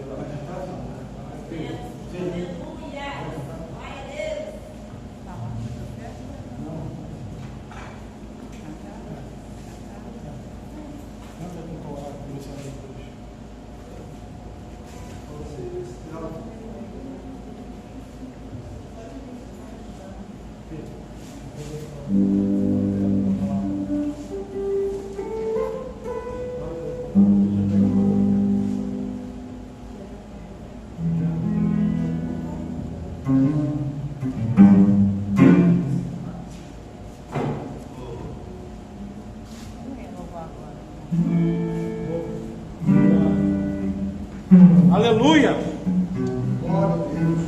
Vai cantar, filho? Filho. Aleluia! Glória a Deus.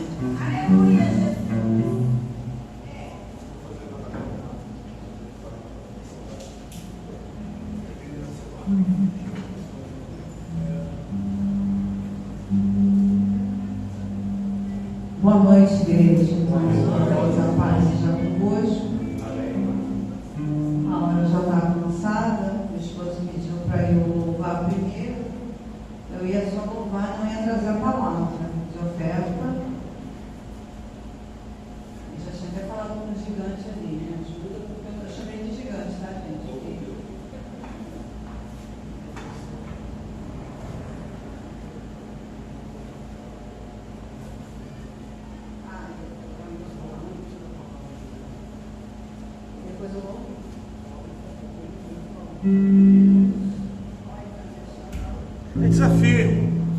Boa noite, igreja. Deus, a paz seja convosco. A hora já está avançada. Meu esposo pediu para eu louvar primeiro. Eu ia só louvar, não ia trazer a palavra de oferta. Eu já tinha até falado com o gigante ali, né? Ajuda, porque eu chamei de gigante, tá, gente? Depois eu vou. É desafio.